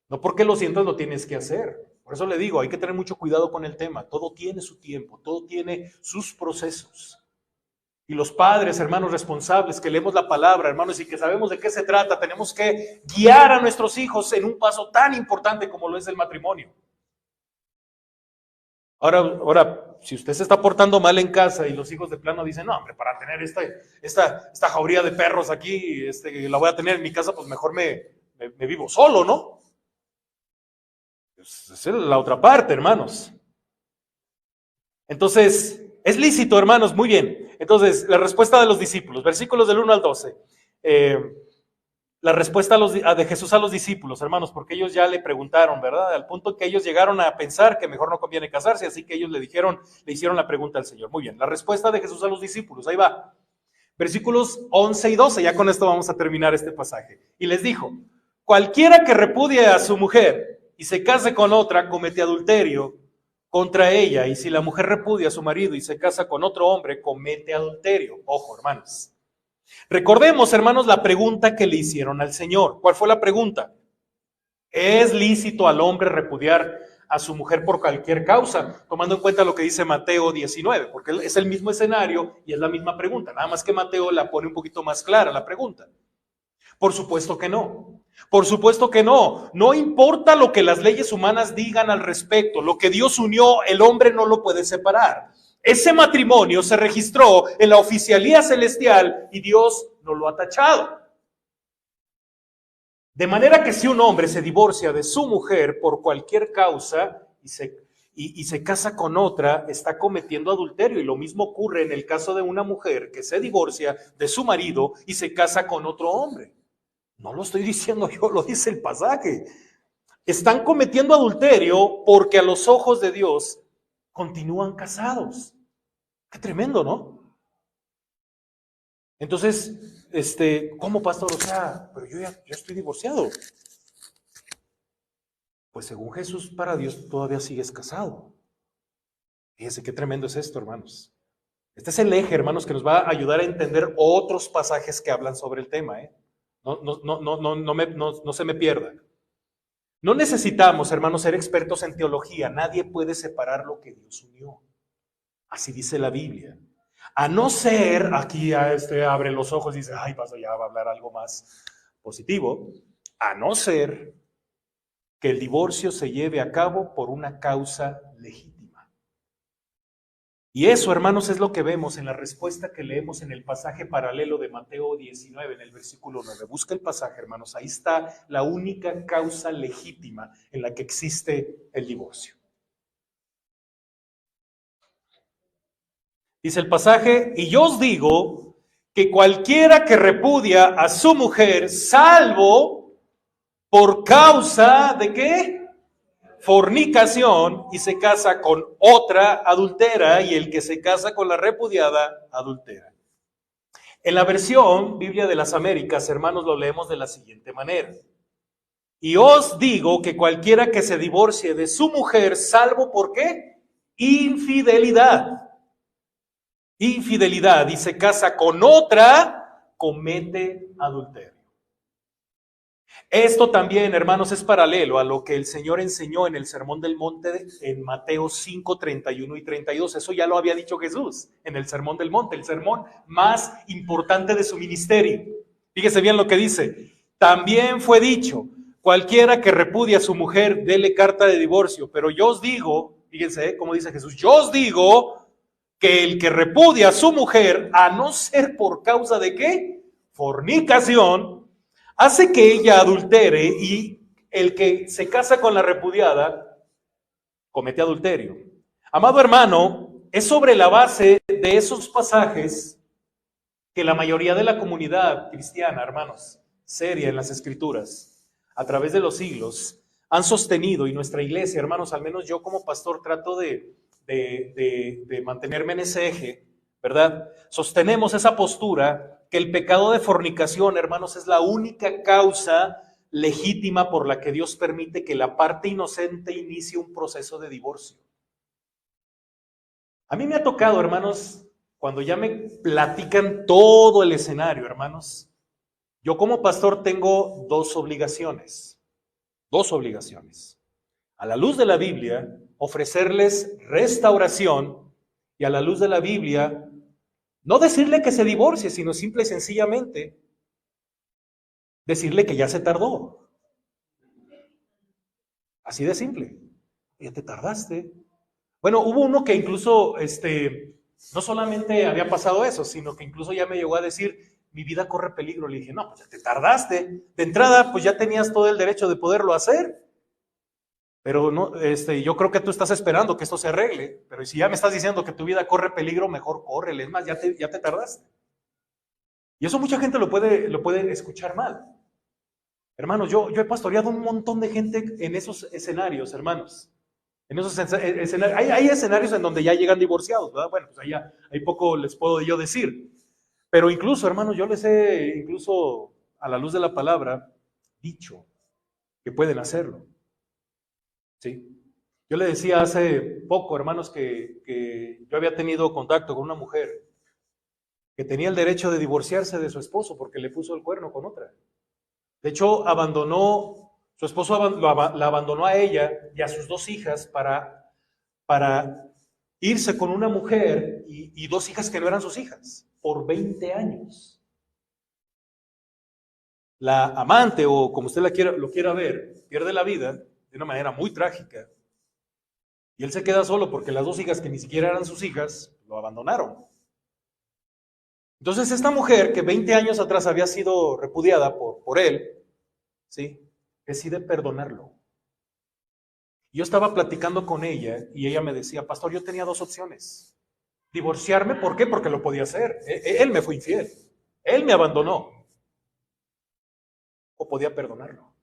No porque lo sientas lo tienes que hacer. Por eso le digo, hay que tener mucho cuidado con el tema. Todo tiene su tiempo, todo tiene sus procesos. Y los padres, hermanos responsables, que leemos la palabra, hermanos, y que sabemos de qué se trata, tenemos que guiar a nuestros hijos en un paso tan importante como lo es el matrimonio. Ahora, si usted se está portando mal en casa y los hijos de plano dicen, no, hombre, para tener esta jauría de perros aquí, la voy a tener en mi casa, pues mejor me vivo solo, ¿no? Esa es la otra parte, hermanos. Entonces, es lícito, hermanos, muy bien. Entonces, la respuesta de los discípulos, versículos del 1 al 12. La respuesta de Jesús a los discípulos, hermanos, porque ellos ya le preguntaron, ¿verdad? Al punto que ellos llegaron a pensar que mejor no conviene casarse, así que ellos le hicieron la pregunta al Señor. Muy bien, la respuesta de Jesús a los discípulos, ahí va. Versículos 11 y 12, ya con esto vamos a terminar este pasaje. Y les dijo, cualquiera que repudie a su mujer y se case con otra, comete adulterio contra ella, y si la mujer repudia a su marido y se casa con otro hombre, comete adulterio. Ojo, hermanos. Recordemos, hermanos, la pregunta que le hicieron al Señor. ¿Cuál fue la pregunta? ¿Es lícito al hombre repudiar a su mujer por cualquier causa? Tomando en cuenta lo que dice Mateo 19, porque es el mismo escenario y es la misma pregunta. Nada más que Mateo la pone un poquito más clara la pregunta. Por supuesto que no. Por supuesto que no. No importa lo que las leyes humanas digan al respecto. Lo que Dios unió, el hombre no lo puede separar. Ese matrimonio se registró en la oficialía celestial y Dios no lo ha tachado. De manera que si un hombre se divorcia de su mujer por cualquier causa y se casa con otra, está cometiendo adulterio. Y lo mismo ocurre en el caso de una mujer que se divorcia de su marido y se casa con otro hombre. No lo estoy diciendo yo, lo dice el pasaje. están cometiendo adulterio porque a los ojos de Dios continúan casados. Qué tremendo, ¿no? Entonces, ¿cómo, pastor? O sea, pero yo estoy divorciado. Pues según Jesús, para Dios todavía sigues casado. Fíjense qué tremendo es esto, hermanos. Este es el eje, hermanos, que nos va a ayudar a entender otros pasajes que hablan sobre el tema, ¿eh? No se me pierda. No necesitamos, hermanos, ser expertos en teología. Nadie puede separar lo que Dios unió. Así dice la Biblia. A no ser, aquí abre los ojos y dice, ay, pastor, ya va a hablar algo más positivo. A no ser que el divorcio se lleve a cabo por una causa legítima. Y eso, hermanos, es lo que vemos en la respuesta que leemos en el pasaje paralelo de Mateo 19, en el versículo 9. Busca el pasaje, hermanos. Ahí está la única causa legítima en la que existe el divorcio. Dice el pasaje, y yo os digo que cualquiera que repudia a su mujer, salvo por causa de ¿qué? Fornicación, y se casa con otra, adultera, y el que se casa con la repudiada, adultera. En la versión Biblia de las Américas, hermanos, lo leemos de la siguiente manera. Y os digo que cualquiera que se divorcie de su mujer, salvo por ¿qué? Infidelidad. Infidelidad, y se casa con otra, comete adulterio. Esto también, hermanos, es paralelo a lo que el Señor enseñó en el Sermón del Monte en Mateo 5, 31 y 32. Eso ya lo había dicho Jesús en el Sermón del Monte, el sermón más importante de su ministerio. Fíjese bien lo que dice. También fue dicho, cualquiera que repudie a su mujer, dele carta de divorcio. Pero yo os digo, fíjense cómo dice Jesús, yo os digo que el que repudia a su mujer, a no ser por causa de ¿qué? Fornicación, hace que ella adultere, y el que se casa con la repudiada comete adulterio. Amado hermano, es sobre la base de esos pasajes que la mayoría de la comunidad cristiana, hermanos, seria en las Escrituras, a través de los siglos, han sostenido, y nuestra iglesia, hermanos, al menos yo como pastor trato de mantenerme en ese eje, ¿verdad? Sostenemos esa postura que el pecado de fornicación, hermanos, es la única causa legítima por la que Dios permite que la parte inocente inicie un proceso de divorcio. A mí me ha tocado, hermanos, cuando ya me platican todo el escenario, hermanos, yo como pastor tengo dos obligaciones. A la luz de la Biblia, ofrecerles restauración, y a la luz de la Biblia, no decirle que se divorcie, sino simple y sencillamente decirle que ya se tardó. Así de simple. Ya te tardaste. Bueno, hubo uno que incluso, no solamente había pasado eso, sino que incluso ya me llegó a decir, mi vida corre peligro. Le dije, no, pues ya te tardaste. De entrada, pues ya tenías todo el derecho de poderlo hacer. Pero no, yo creo que tú estás esperando que esto se arregle. Pero si ya me estás diciendo que tu vida corre peligro, mejor córrele. Es más, ya te tardaste. Y eso mucha gente lo puede escuchar mal. Hermanos, yo he pastoreado un montón de gente en esos escenarios, hermanos. En esos escenarios, hay escenarios en donde ya llegan divorciados, ¿verdad? Bueno, pues ahí poco les puedo yo decir. Pero incluso, hermanos, yo les he, incluso a la luz de la palabra, dicho que pueden hacerlo. ¿Sí? Yo le decía hace poco, hermanos, que yo había tenido contacto con una mujer que tenía el derecho de divorciarse de su esposo porque le puso el cuerno con otra. De hecho, su esposo la abandonó a ella y a sus dos hijas para irse con una mujer y dos hijas que no eran sus hijas, por 20 años. La amante, o como usted lo quiera ver, pierde la vida de una manera muy trágica. Y él se queda solo porque las dos hijas que ni siquiera eran sus hijas, lo abandonaron. Entonces esta mujer que 20 años atrás había sido repudiada por él, ¿sí?, decide perdonarlo. Yo estaba platicando con ella y ella me decía, pastor, yo tenía dos opciones. Divorciarme, ¿por qué? Porque lo podía hacer. Él me fue infiel. Él me abandonó. O podía perdonarlo.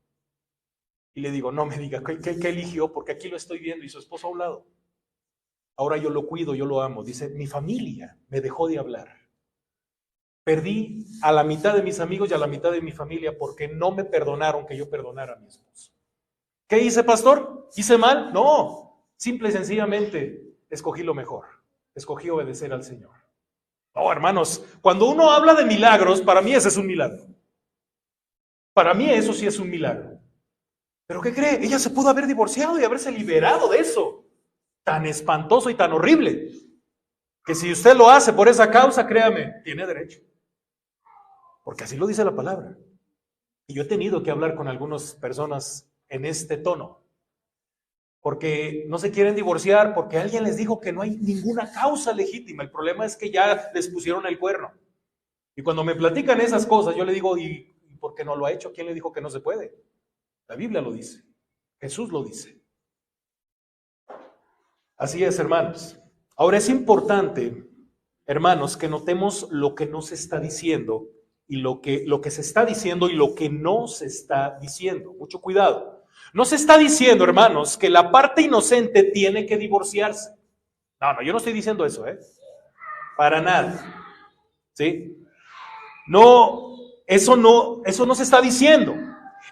Y le digo, no me diga, ¿qué eligió? Porque aquí lo estoy viendo y su esposo a un lado. Ahora yo lo cuido, yo lo amo. Dice, mi familia me dejó de hablar. Perdí a la mitad de mis amigos y a la mitad de mi familia porque no me perdonaron que yo perdonara a mi esposo. ¿Qué hice, pastor? ¿Hice mal? No, simple y sencillamente escogí lo mejor. Escogí obedecer al Señor. No, hermanos, cuando uno habla de milagros, para mí ese es un milagro. Para mí eso sí es un milagro. ¿Pero qué cree? Ella se pudo haber divorciado y haberse liberado de eso. Tan espantoso y tan horrible. Que si usted lo hace por esa causa, créame, tiene derecho. Porque así lo dice la palabra. Y yo he tenido que hablar con algunas personas en este tono. Porque no se quieren divorciar, porque alguien les dijo que no hay ninguna causa legítima. El problema es que ya les pusieron el cuerno. Y cuando me platican esas cosas, yo le digo, ¿y por qué no lo ha hecho? ¿Quién le dijo que no se puede? La Biblia lo dice. Jesús lo dice. Así es, hermanos. Ahora es importante, hermanos, que notemos lo que no se está diciendo y lo que se está diciendo y lo que no se está diciendo. Mucho cuidado. No se está diciendo, hermanos, que la parte inocente tiene que divorciarse. No, yo no estoy diciendo eso, para nada. ¿Sí? No, eso no se está diciendo.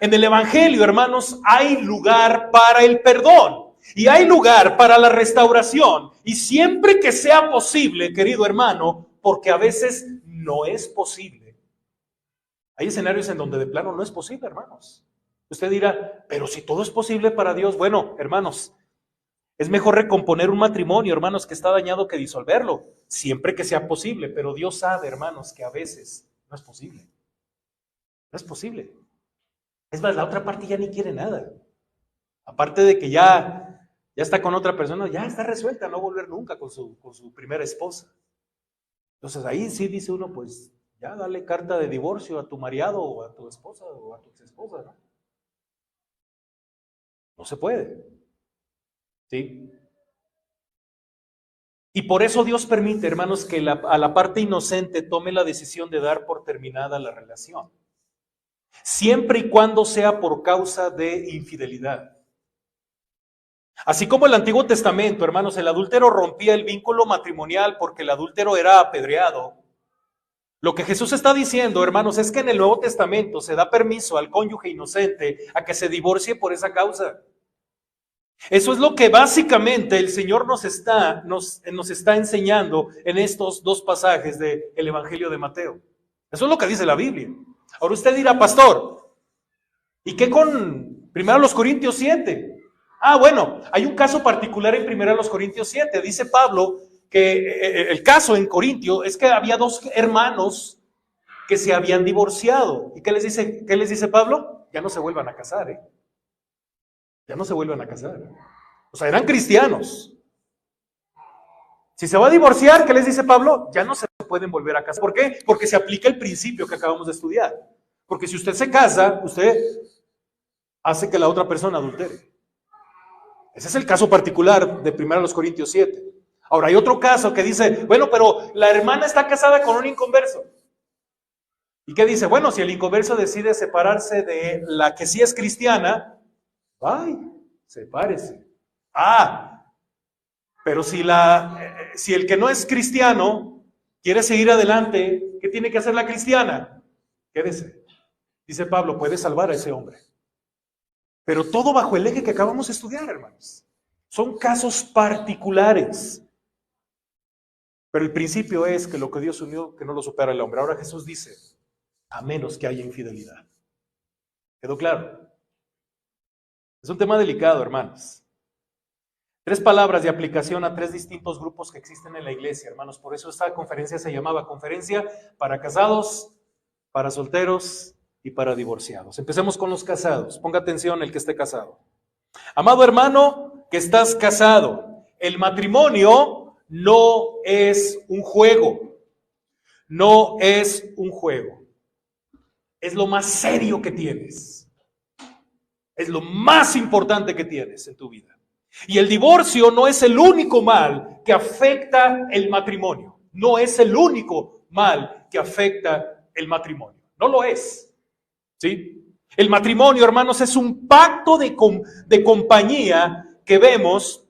En el Evangelio, hermanos, hay lugar para el perdón y hay lugar para la restauración. Y siempre que sea posible, querido hermano, porque a veces no es posible. Hay escenarios en donde de plano no es posible, hermanos. Usted dirá, pero si todo es posible para Dios, bueno, hermanos, es mejor recomponer un matrimonio, hermanos, que está dañado que disolverlo, siempre que sea posible. Pero Dios sabe, hermanos, que a veces no es posible. No es posible. Es más, la otra parte ya ni quiere nada. Aparte de que ya está con otra persona, ya está resuelta a no volver nunca con su primera esposa. Entonces ahí sí dice uno, pues ya dale carta de divorcio a tu marido o a tu esposa o a tu exesposa, ¿no? No se puede. ¿Sí? Y por eso Dios permite, hermanos, que a la parte inocente tome la decisión de dar por terminada la relación. Siempre y cuando sea por causa de infidelidad. Así como el Antiguo Testamento, hermanos, el adúltero rompía el vínculo matrimonial porque el adúltero era apedreado. Lo que Jesús está diciendo, hermanos, es que en el Nuevo Testamento se da permiso al cónyuge inocente a que se divorcie por esa causa. Eso es lo que básicamente el Señor nos está enseñando en estos dos pasajes del Evangelio de Mateo. Eso es lo que dice la Biblia. Ahora usted dirá, pastor, ¿y qué con 1 Corintios 7? Bueno, hay un caso particular en 1 Corintios 7. Dice Pablo que el caso en Corintio es que había dos hermanos que se habían divorciado. ¿Y qué les dice Pablo? Ya no se vuelvan a casar, Ya no se vuelvan a casar. O sea, eran cristianos. Si se va a divorciar, ¿qué les dice Pablo? Ya no se pueden volver a casar. ¿Por qué? Porque se aplica el principio que acabamos de estudiar. Porque si usted se casa, usted hace que la otra persona adultere. Ese es el caso particular de 1 Corintios 7. Ahora, hay otro caso que dice, bueno, pero la hermana está casada con un inconverso. ¿Y qué dice? Bueno, si el inconverso decide separarse de la que sí es cristiana, sepárese. Pero si el que no es cristiano quiere seguir adelante, ¿qué tiene que hacer la cristiana? Quédese. Dice Pablo, puede salvar a ese hombre. Pero todo bajo el eje que acabamos de estudiar, hermanos. Son casos particulares. Pero el principio es que lo que Dios unió, que no lo supera el hombre. Ahora Jesús dice, a menos que haya infidelidad. ¿Quedó claro? Es un tema delicado, hermanos. 3 palabras de aplicación a 3 distintos grupos que existen en la iglesia, hermanos. Por eso esta conferencia se llamaba Conferencia para Casados, para Solteros y para Divorciados. Empecemos con los casados. Ponga atención el que esté casado. Amado hermano, que estás casado, el matrimonio no es un juego. No es un juego. Es lo más serio que tienes. Es lo más importante que tienes en tu vida. Y el divorcio no es el único mal que afecta el matrimonio. No es el único mal que afecta el matrimonio. No lo es. ¿Sí? El matrimonio, hermanos, es un pacto de compañía que vemos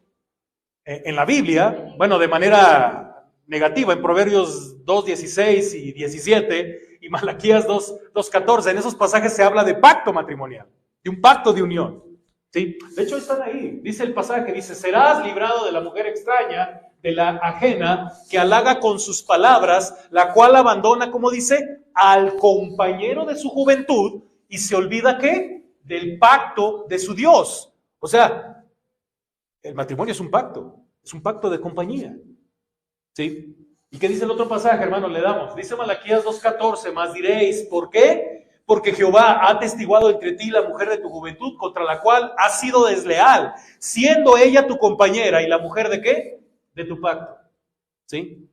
en la Biblia, bueno, de manera negativa, en Proverbios 2:16 y 17 y Malaquías 2:14. En esos pasajes se habla de pacto matrimonial, de un pacto de unión. ¿Sí? De hecho, están ahí. Dice el pasaje, dice, serás librado de la mujer extraña, de la ajena, que halaga con sus palabras, la cual abandona, como dice, al compañero de su juventud y se olvida, ¿qué? Del pacto de su Dios. O sea, el matrimonio es un pacto de compañía. ¿Sí? ¿Y qué dice el otro pasaje, hermano? Le damos. Dice Malaquías 2:14, más diréis, ¿por qué? Porque Jehová ha atestiguado entre ti la mujer de tu juventud, contra la cual has sido desleal, siendo ella tu compañera, ¿y la mujer de qué? De tu pacto. ¿Sí?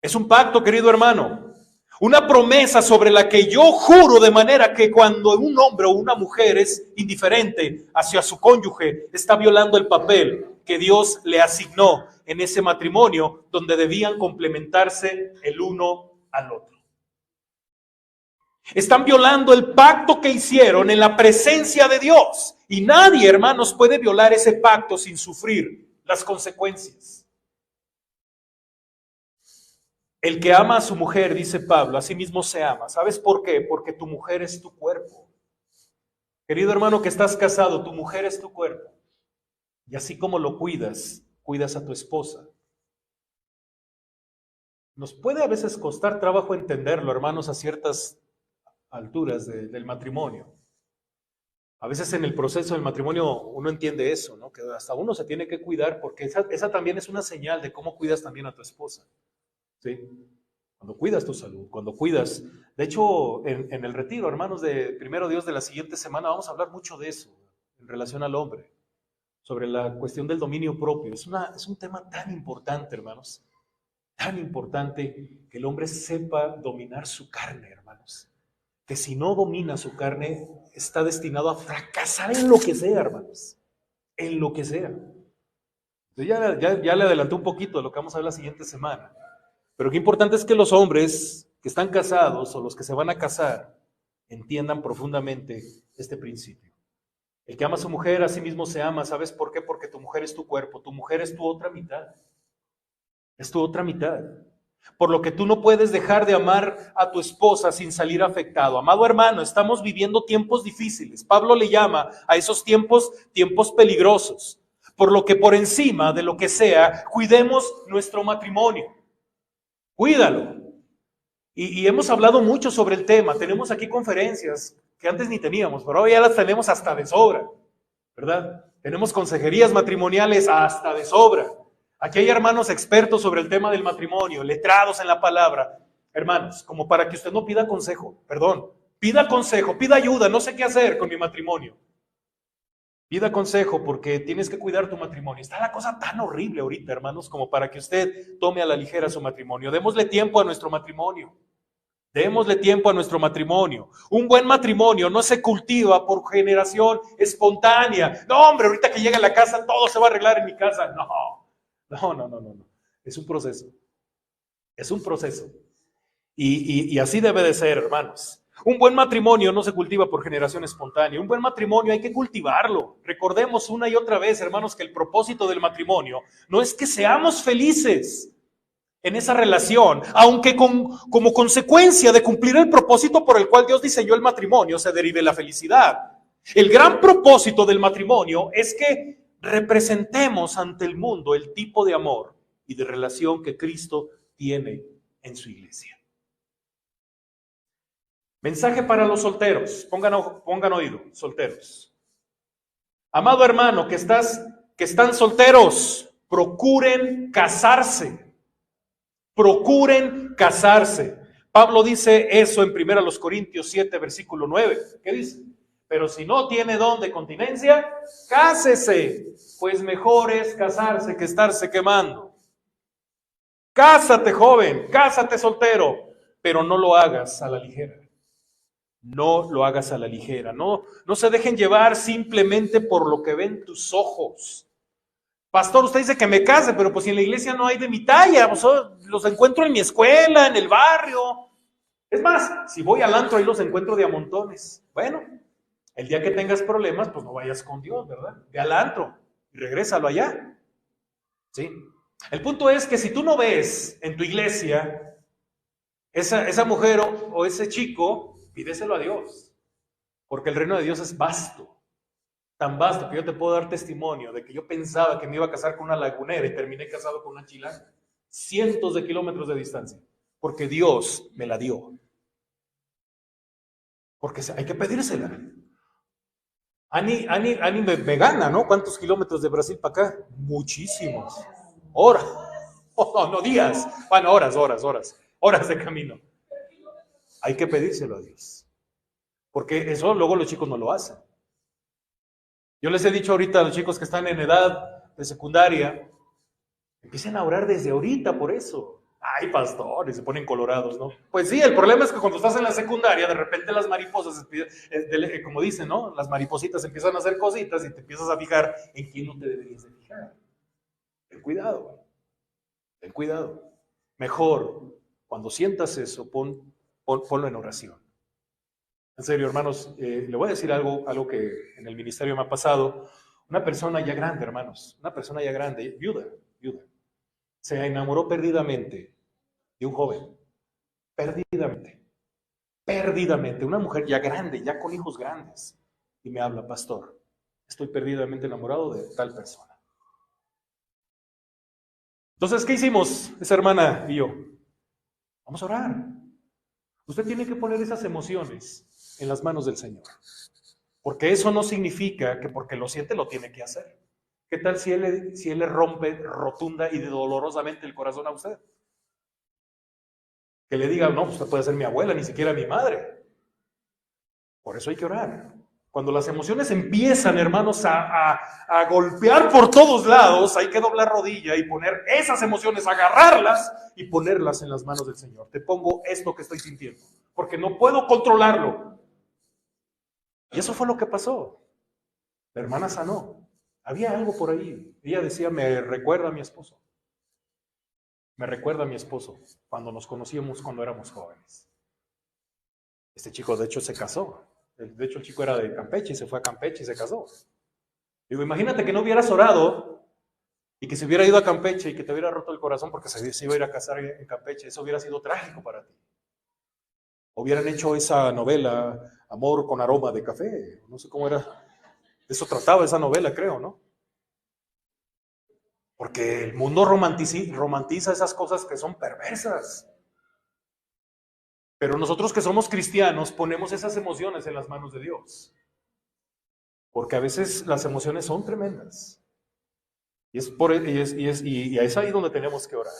Es un pacto, querido hermano. Una promesa sobre la que yo juro, de manera que cuando un hombre o una mujer es indiferente hacia su cónyuge, está violando el papel que Dios le asignó en ese matrimonio donde debían complementarse el uno al otro. Están violando el pacto que hicieron en la presencia de Dios. Y nadie, hermanos, puede violar ese pacto sin sufrir las consecuencias. El que ama a su mujer, dice Pablo, a sí mismo se ama. ¿Sabes por qué? Porque tu mujer es tu cuerpo. Querido hermano que estás casado, tu mujer es tu cuerpo. Y así como lo cuidas, cuidas a tu esposa. Nos puede a veces costar trabajo entenderlo, hermanos, a ciertas alturas del matrimonio. A veces en el proceso del matrimonio uno entiende eso, ¿no? Que hasta uno se tiene que cuidar porque esa también es una señal de cómo cuidas también a tu esposa. ¿Sí? Cuando cuidas tu salud, cuando cuidas. De hecho, en el retiro, hermanos, de Primero Dios de la siguiente semana, vamos a hablar mucho de eso en relación al hombre, sobre la cuestión del dominio propio. Es un tema tan importante, hermanos, tan importante que el hombre sepa dominar su carne, hermanos. Que si no domina su carne, está destinado a fracasar en lo que sea, hermanos. En lo que sea. Ya le adelanté un poquito de lo que vamos a ver la siguiente semana. Pero qué importante es que los hombres que están casados o los que se van a casar entiendan profundamente este principio. El que ama a su mujer a sí mismo se ama. ¿Sabes por qué? Porque tu mujer es tu cuerpo, tu mujer es tu otra mitad. Es tu otra mitad. Por lo que tú no puedes dejar de amar a tu esposa sin salir afectado. Amado hermano, estamos viviendo tiempos difíciles. Pablo le llama a esos tiempos peligrosos. Por lo que por encima de lo que sea, cuidemos nuestro matrimonio. Cuídalo. Y hemos hablado mucho sobre el tema. Tenemos aquí conferencias que antes ni teníamos, pero ahora ya las tenemos hasta de sobra, ¿verdad? Tenemos consejerías matrimoniales hasta de sobra. Aquí hay hermanos expertos sobre el tema del matrimonio, letrados en la palabra. Hermanos, como para que usted no pida consejo, pida consejo, pida ayuda, no sé qué hacer con mi matrimonio. Pida consejo porque tienes que cuidar tu matrimonio. Está la cosa tan horrible ahorita, hermanos, como para que usted tome a la ligera su matrimonio. Démosle tiempo a nuestro matrimonio. Démosle tiempo a nuestro matrimonio. Un buen matrimonio no se cultiva por generación espontánea. No, hombre, ahorita que llegue a la casa todo se va a arreglar en mi casa. No. Es un proceso. Es un proceso. Y así debe de ser, hermanos. Un buen matrimonio no se cultiva por generación espontánea. Un buen matrimonio hay que cultivarlo. Recordemos una y otra vez, hermanos, que el propósito del matrimonio no es que seamos felices en esa relación, aunque como consecuencia de cumplir el propósito por el cual Dios diseñó el matrimonio se derive la felicidad. El gran propósito del matrimonio es que representemos ante el mundo el tipo de amor y de relación que Cristo tiene en su iglesia. Mensaje para los solteros. Pongan oído, solteros. Amado hermano, que están solteros, procuren casarse. Procuren casarse. Pablo dice eso en 1 Corintios 7, versículo 9. ¿Qué dice? Pero si no tiene don de continencia, cásese, pues mejor es casarse que estarse quemando. Cásate, joven, cásate, soltero, pero no lo hagas a la ligera. No lo hagas a la ligera. No se dejen llevar simplemente por lo que ven tus ojos. Pastor, usted dice que me case, pero pues si en la iglesia no hay de mi talla, los encuentro en mi escuela, en el barrio. Es más, si voy al antro, ahí los encuentro de a montones. Bueno, el día que tengas problemas, pues no vayas con Dios, ¿verdad? Ve al antro y regrésalo allá. ¿Sí? El punto es que si tú no ves en tu iglesia esa mujer o ese chico, pídeselo a Dios. Porque el reino de Dios es vasto. Tan vasto que yo te puedo dar testimonio de que yo pensaba que me iba a casar con una lagunera y terminé casado con una chilanga. Cientos de kilómetros de distancia. Porque Dios me la dio. Porque hay que pedírsela. Ani me gana, ¿no? ¿Cuántos kilómetros de Brasil para acá? Muchísimos. Horas. Oh, no, días. Bueno, horas. Horas de camino. Hay que pedírselo a Dios. Porque eso luego los chicos no lo hacen. Yo les he dicho ahorita a los chicos que están en edad de secundaria, empiecen a orar desde ahorita por eso. Ay, pastores, se ponen colorados, ¿no? Pues sí, el problema es que cuando estás en la secundaria, de repente las mariposas, como dicen, ¿no? Las maripositas empiezan a hacer cositas y te empiezas a fijar en quién no te deberías de fijar. Ten cuidado, ten cuidado. Mejor, cuando sientas eso, ponlo en oración. En serio, hermanos, le voy a decir algo que en el ministerio me ha pasado. Una persona ya grande, hermanos, una persona ya grande, viuda, se enamoró perdidamente de un joven, perdidamente, una mujer ya grande, ya con hijos grandes, y me habla, pastor, estoy perdidamente enamorado de tal persona. Entonces, ¿qué hicimos esa hermana y yo? Vamos a orar. Usted tiene que poner esas emociones en las manos del Señor. Porque eso no significa que porque lo siente lo tiene que hacer. ¿Qué tal si él le rompe rotunda y dolorosamente el corazón a usted? Que le diga, no, usted puede ser mi abuela, ni siquiera mi madre. Por eso hay que orar. Cuando las emociones empiezan, hermanos, a golpear por todos lados, hay que doblar rodilla y poner esas emociones, agarrarlas y ponerlas en las manos del Señor. Te pongo esto que estoy sintiendo, porque no puedo controlarlo. Y eso fue lo que pasó. La hermana sanó. Había algo por ahí. Ella decía, me recuerda a mi esposo. Me recuerda a mi esposo cuando nos conocíamos cuando éramos jóvenes. Este chico, de hecho, se casó. De hecho, el chico era de Campeche, se fue a Campeche y se casó. Digo, imagínate que no hubieras orado y que se hubiera ido a Campeche y que te hubiera roto el corazón porque se iba a ir a casar en Campeche. Eso hubiera sido trágico para ti. Hubieran hecho esa novela, Amor con aroma de café. No sé cómo era. De eso trataba esa novela, creo, ¿no? Porque el mundo romantiza esas cosas que son perversas. Pero nosotros que somos cristianos ponemos esas emociones en las manos de Dios. Porque a veces las emociones son tremendas. Y es ahí donde tenemos que orar.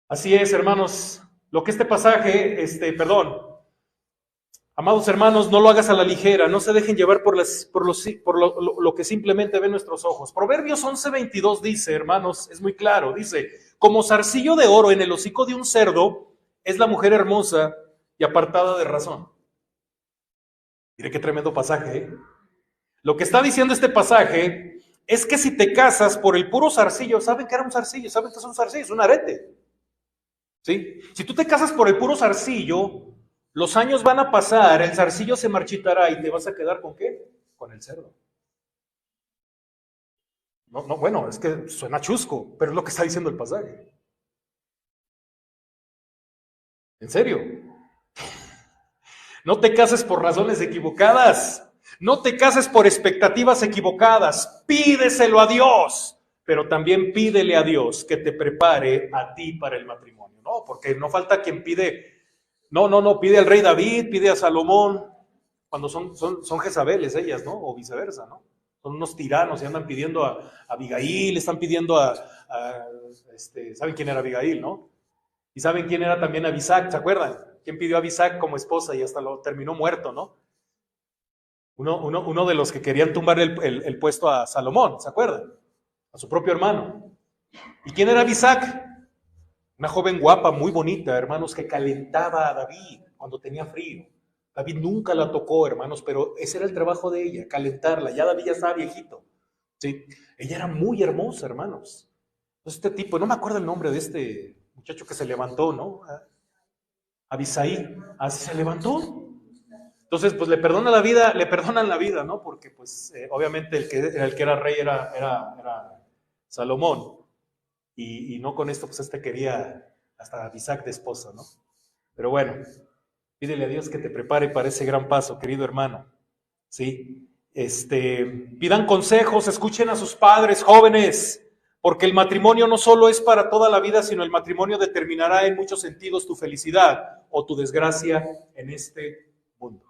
Así es, hermanos. Lo que este pasaje, amados hermanos, no lo hagas a la ligera, no se dejen llevar por lo que simplemente ven nuestros ojos. Proverbios 11:22 dice, hermanos, es muy claro, dice, como zarcillo de oro en el hocico de un cerdo, es la mujer hermosa y apartada de razón. Mire qué tremendo pasaje, ¿eh? Lo que está diciendo este pasaje es que si te casas por el puro zarcillo, ¿saben qué era un zarcillo? ¿Saben qué es un zarcillo? Es un arete. ¿Sí? Si tú te casas por el puro zarcillo, los años van a pasar, el zarcillo se marchitará y te vas a quedar ¿con qué? Con el cerdo. No, bueno, es que suena chusco, pero es lo que está diciendo el pasaje. ¿En serio? No te cases por razones equivocadas. No te cases por expectativas equivocadas. Pídeselo a Dios, pero también pídele a Dios que te prepare a ti para el matrimonio. No, porque no falta quien pide. No, pide al rey David, pide a Salomón, cuando son Jezabeles ellas, ¿no? O viceversa, ¿no? Son unos tiranos y andan pidiendo a Abigail, están pidiendo ¿saben quién era Abigail, no? Y saben quién era también Abisac, ¿se acuerdan? ¿Quién pidió a Abisac como esposa y hasta lo terminó muerto, ¿no? Uno de los que querían tumbar el puesto a Salomón, ¿se acuerdan? A su propio hermano. ¿Y quién era Abisac? Una joven guapa, muy bonita, hermanos, que calentaba a David cuando tenía frío. David nunca la tocó, hermanos, pero ese era el trabajo de ella, calentarla. Ya David ya estaba viejito. ¿Sí? Ella era muy hermosa, hermanos. Entonces, este tipo, no me acuerdo el nombre de este muchacho que se levantó, ¿no? Abisai, así se levantó. Entonces, pues le perdonan la vida, ¿no? Porque, pues, obviamente el que era rey era Salomón. Y no con esto, pues, quería hasta Abisag de esposa, ¿no? Pero bueno, pídele a Dios que te prepare para ese gran paso, querido hermano. ¿Sí? Pidan consejos, escuchen a sus padres, jóvenes, porque el matrimonio no solo es para toda la vida, sino el matrimonio determinará en muchos sentidos tu felicidad o tu desgracia en este mundo.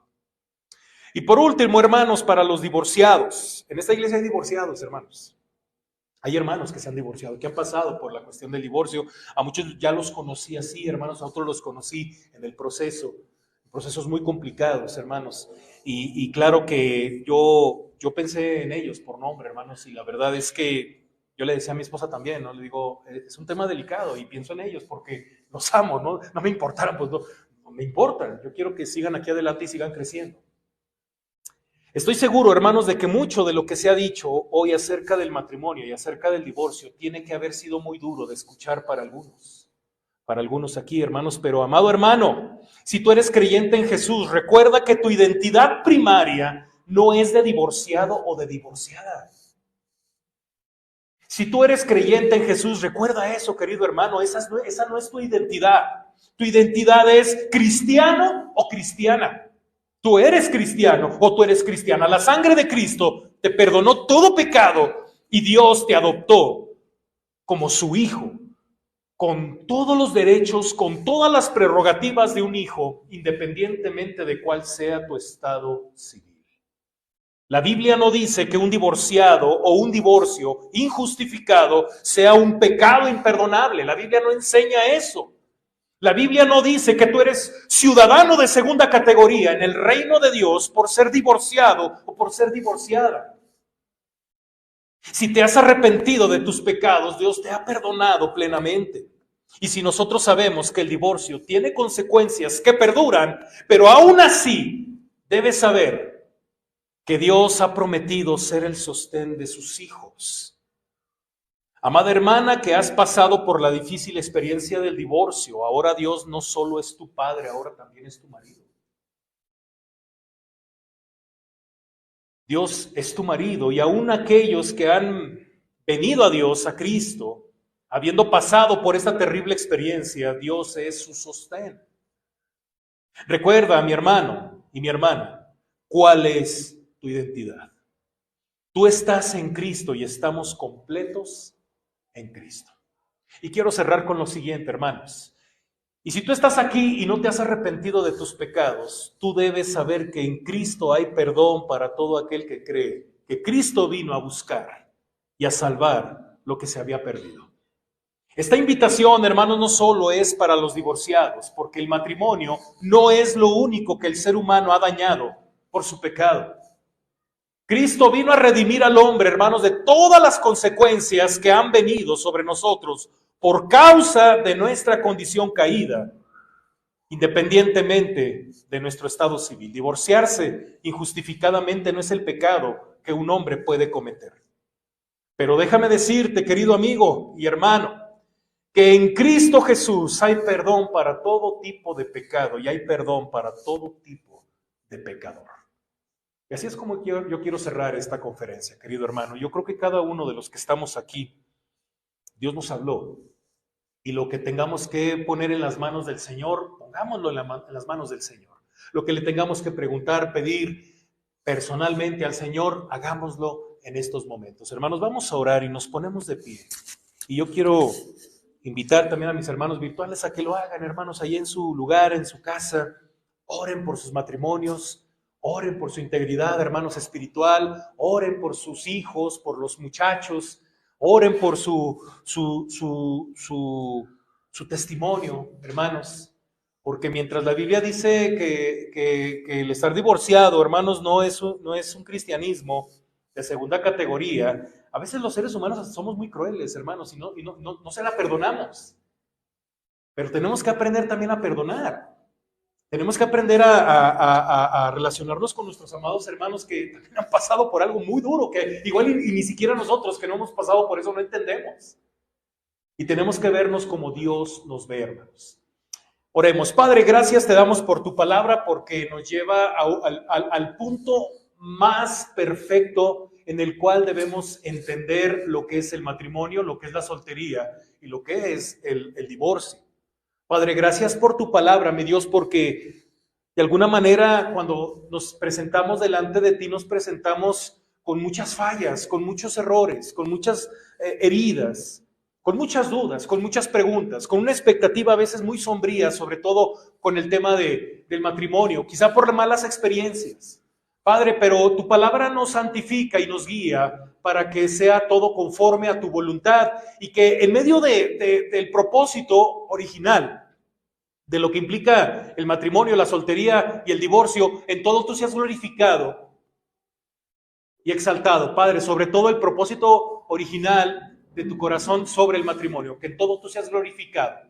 Y por último, hermanos, para los divorciados. En esta iglesia hay divorciados, hermanos. Hay hermanos que se han divorciado, que han pasado por la cuestión del divorcio. A muchos ya los conocí así, hermanos, a otros los conocí en el proceso. Procesos muy complicados, hermanos. Y claro que yo pensé en ellos por nombre, hermanos, y la verdad es que yo le decía a mi esposa también, ¿no? Le digo, es un tema delicado y pienso en ellos porque los amo, ¿no? No me importaran, pues no me importan. Yo quiero que sigan aquí adelante y sigan creciendo. Estoy seguro, hermanos, de que mucho de lo que se ha dicho hoy acerca del matrimonio y acerca del divorcio tiene que haber sido muy duro de escuchar para algunos aquí, hermanos, pero amado hermano, si tú eres creyente en Jesús, recuerda que tu identidad primaria no es de divorciado o de divorciada. Si tú eres creyente en Jesús, recuerda eso, querido hermano, esa no es tu identidad. Tu identidad es cristiano o cristiana. Tú eres cristiano o tú eres cristiana. La sangre de Cristo te perdonó todo pecado y Dios te adoptó como su hijo, con todos los derechos, con todas las prerrogativas de un hijo, independientemente de cuál sea tu estado civil. La Biblia no dice que un divorciado o un divorcio injustificado sea un pecado imperdonable. La Biblia no enseña eso. La Biblia no dice que tú eres ciudadano de segunda categoría en el reino de Dios por ser divorciado o por ser divorciada. Si te has arrepentido de tus pecados, Dios te ha perdonado plenamente. Y si nosotros sabemos que el divorcio tiene consecuencias que perduran, pero aún así debes saber que Dios ha prometido ser el sostén de sus hijos. Amada hermana que has pasado por la difícil experiencia del divorcio, ahora Dios no solo es tu padre, ahora también es tu marido. Dios es tu marido y aún aquellos que han venido a Dios, a Cristo, habiendo pasado por esta terrible experiencia, Dios es su sostén. Recuerda, mi hermano y mi hermana, cuál es tu identidad. Tú estás en Cristo y estamos completos en Cristo. Y quiero cerrar con lo siguiente, hermanos. Y si tú estás aquí y no te has arrepentido de tus pecados, tú debes saber que en Cristo hay perdón para todo aquel que cree que Cristo vino a buscar y a salvar lo que se había perdido. Esta invitación, hermanos, no solo es para los divorciados, porque el matrimonio no es lo único que el ser humano ha dañado por su pecado. Cristo vino a redimir al hombre, hermanos, de todas las consecuencias que han venido sobre nosotros por causa de nuestra condición caída, independientemente de nuestro estado civil. Divorciarse injustificadamente no es el pecado que un hombre puede cometer. Pero déjame decirte, querido amigo y hermano, que en Cristo Jesús hay perdón para todo tipo de pecado y hay perdón para todo tipo de pecador. Y así es como yo quiero cerrar esta conferencia, querido hermano. Yo creo que cada uno de los que estamos aquí, Dios nos habló. Y lo que tengamos que poner en las manos del Señor, pongámoslo en las manos del Señor. Lo que le tengamos que preguntar, pedir personalmente al Señor, hagámoslo en estos momentos. Hermanos, vamos a orar y nos ponemos de pie. Y yo quiero invitar también a mis hermanos virtuales a que lo hagan, hermanos, ahí en su lugar, en su casa. Oren por sus matrimonios. Oren por su integridad, hermanos, espiritual. Oren por sus hijos, por los muchachos. Oren por su testimonio, hermanos. Porque mientras la Biblia dice que el estar divorciado, hermanos, no es un cristianismo de segunda categoría, a veces los seres humanos somos muy crueles, hermanos, y no se la perdonamos. Pero tenemos que aprender también a perdonar. Tenemos que aprender a relacionarnos con nuestros amados hermanos que también han pasado por algo muy duro, que igual y ni siquiera nosotros que no hemos pasado por eso no entendemos. Y tenemos que vernos como Dios nos ve, hermanos. Oremos. Padre, gracias te damos por tu palabra porque nos lleva al punto más perfecto en el cual debemos entender lo que es el matrimonio, lo que es la soltería y lo que es el divorcio. Padre, gracias por tu palabra, mi Dios, porque de alguna manera cuando nos presentamos delante de ti, nos presentamos con muchas fallas, con muchos errores, con muchas heridas, con muchas dudas, con muchas preguntas, con una expectativa a veces muy sombría, sobre todo con el tema del matrimonio, quizá por malas experiencias. Padre, pero tu palabra nos santifica y nos guía para que sea todo conforme a tu voluntad y que en medio del propósito original, de lo que implica el matrimonio, la soltería y el divorcio, en todo tú seas glorificado y exaltado, Padre, sobre todo el propósito original de tu corazón sobre el matrimonio, que en todo tú seas glorificado.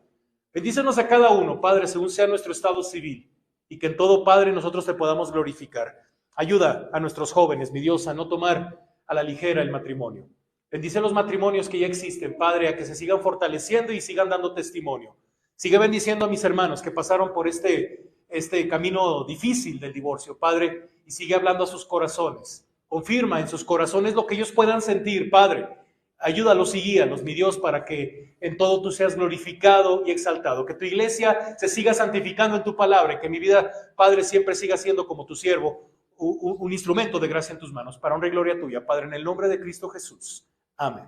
Bendícenos a cada uno, Padre, según sea nuestro estado civil, y que en todo, Padre, nosotros te podamos glorificar. Ayuda a nuestros jóvenes, mi Dios, a no tomar a la ligera el matrimonio. Bendice los matrimonios que ya existen, Padre, a que se sigan fortaleciendo y sigan dando testimonio. Sigue bendiciendo a mis hermanos que pasaron por este camino difícil del divorcio, Padre, y sigue hablando a sus corazones. Confirma en sus corazones lo que ellos puedan sentir, Padre. Ayúdalos y guíalos, mi Dios, para que en todo tú seas glorificado y exaltado. Que tu iglesia se siga santificando en tu palabra y que mi vida, Padre, siempre siga siendo como tu siervo, un instrumento de gracia en tus manos, para honra y gloria tuya, Padre, en el nombre de Cristo Jesús. Amén.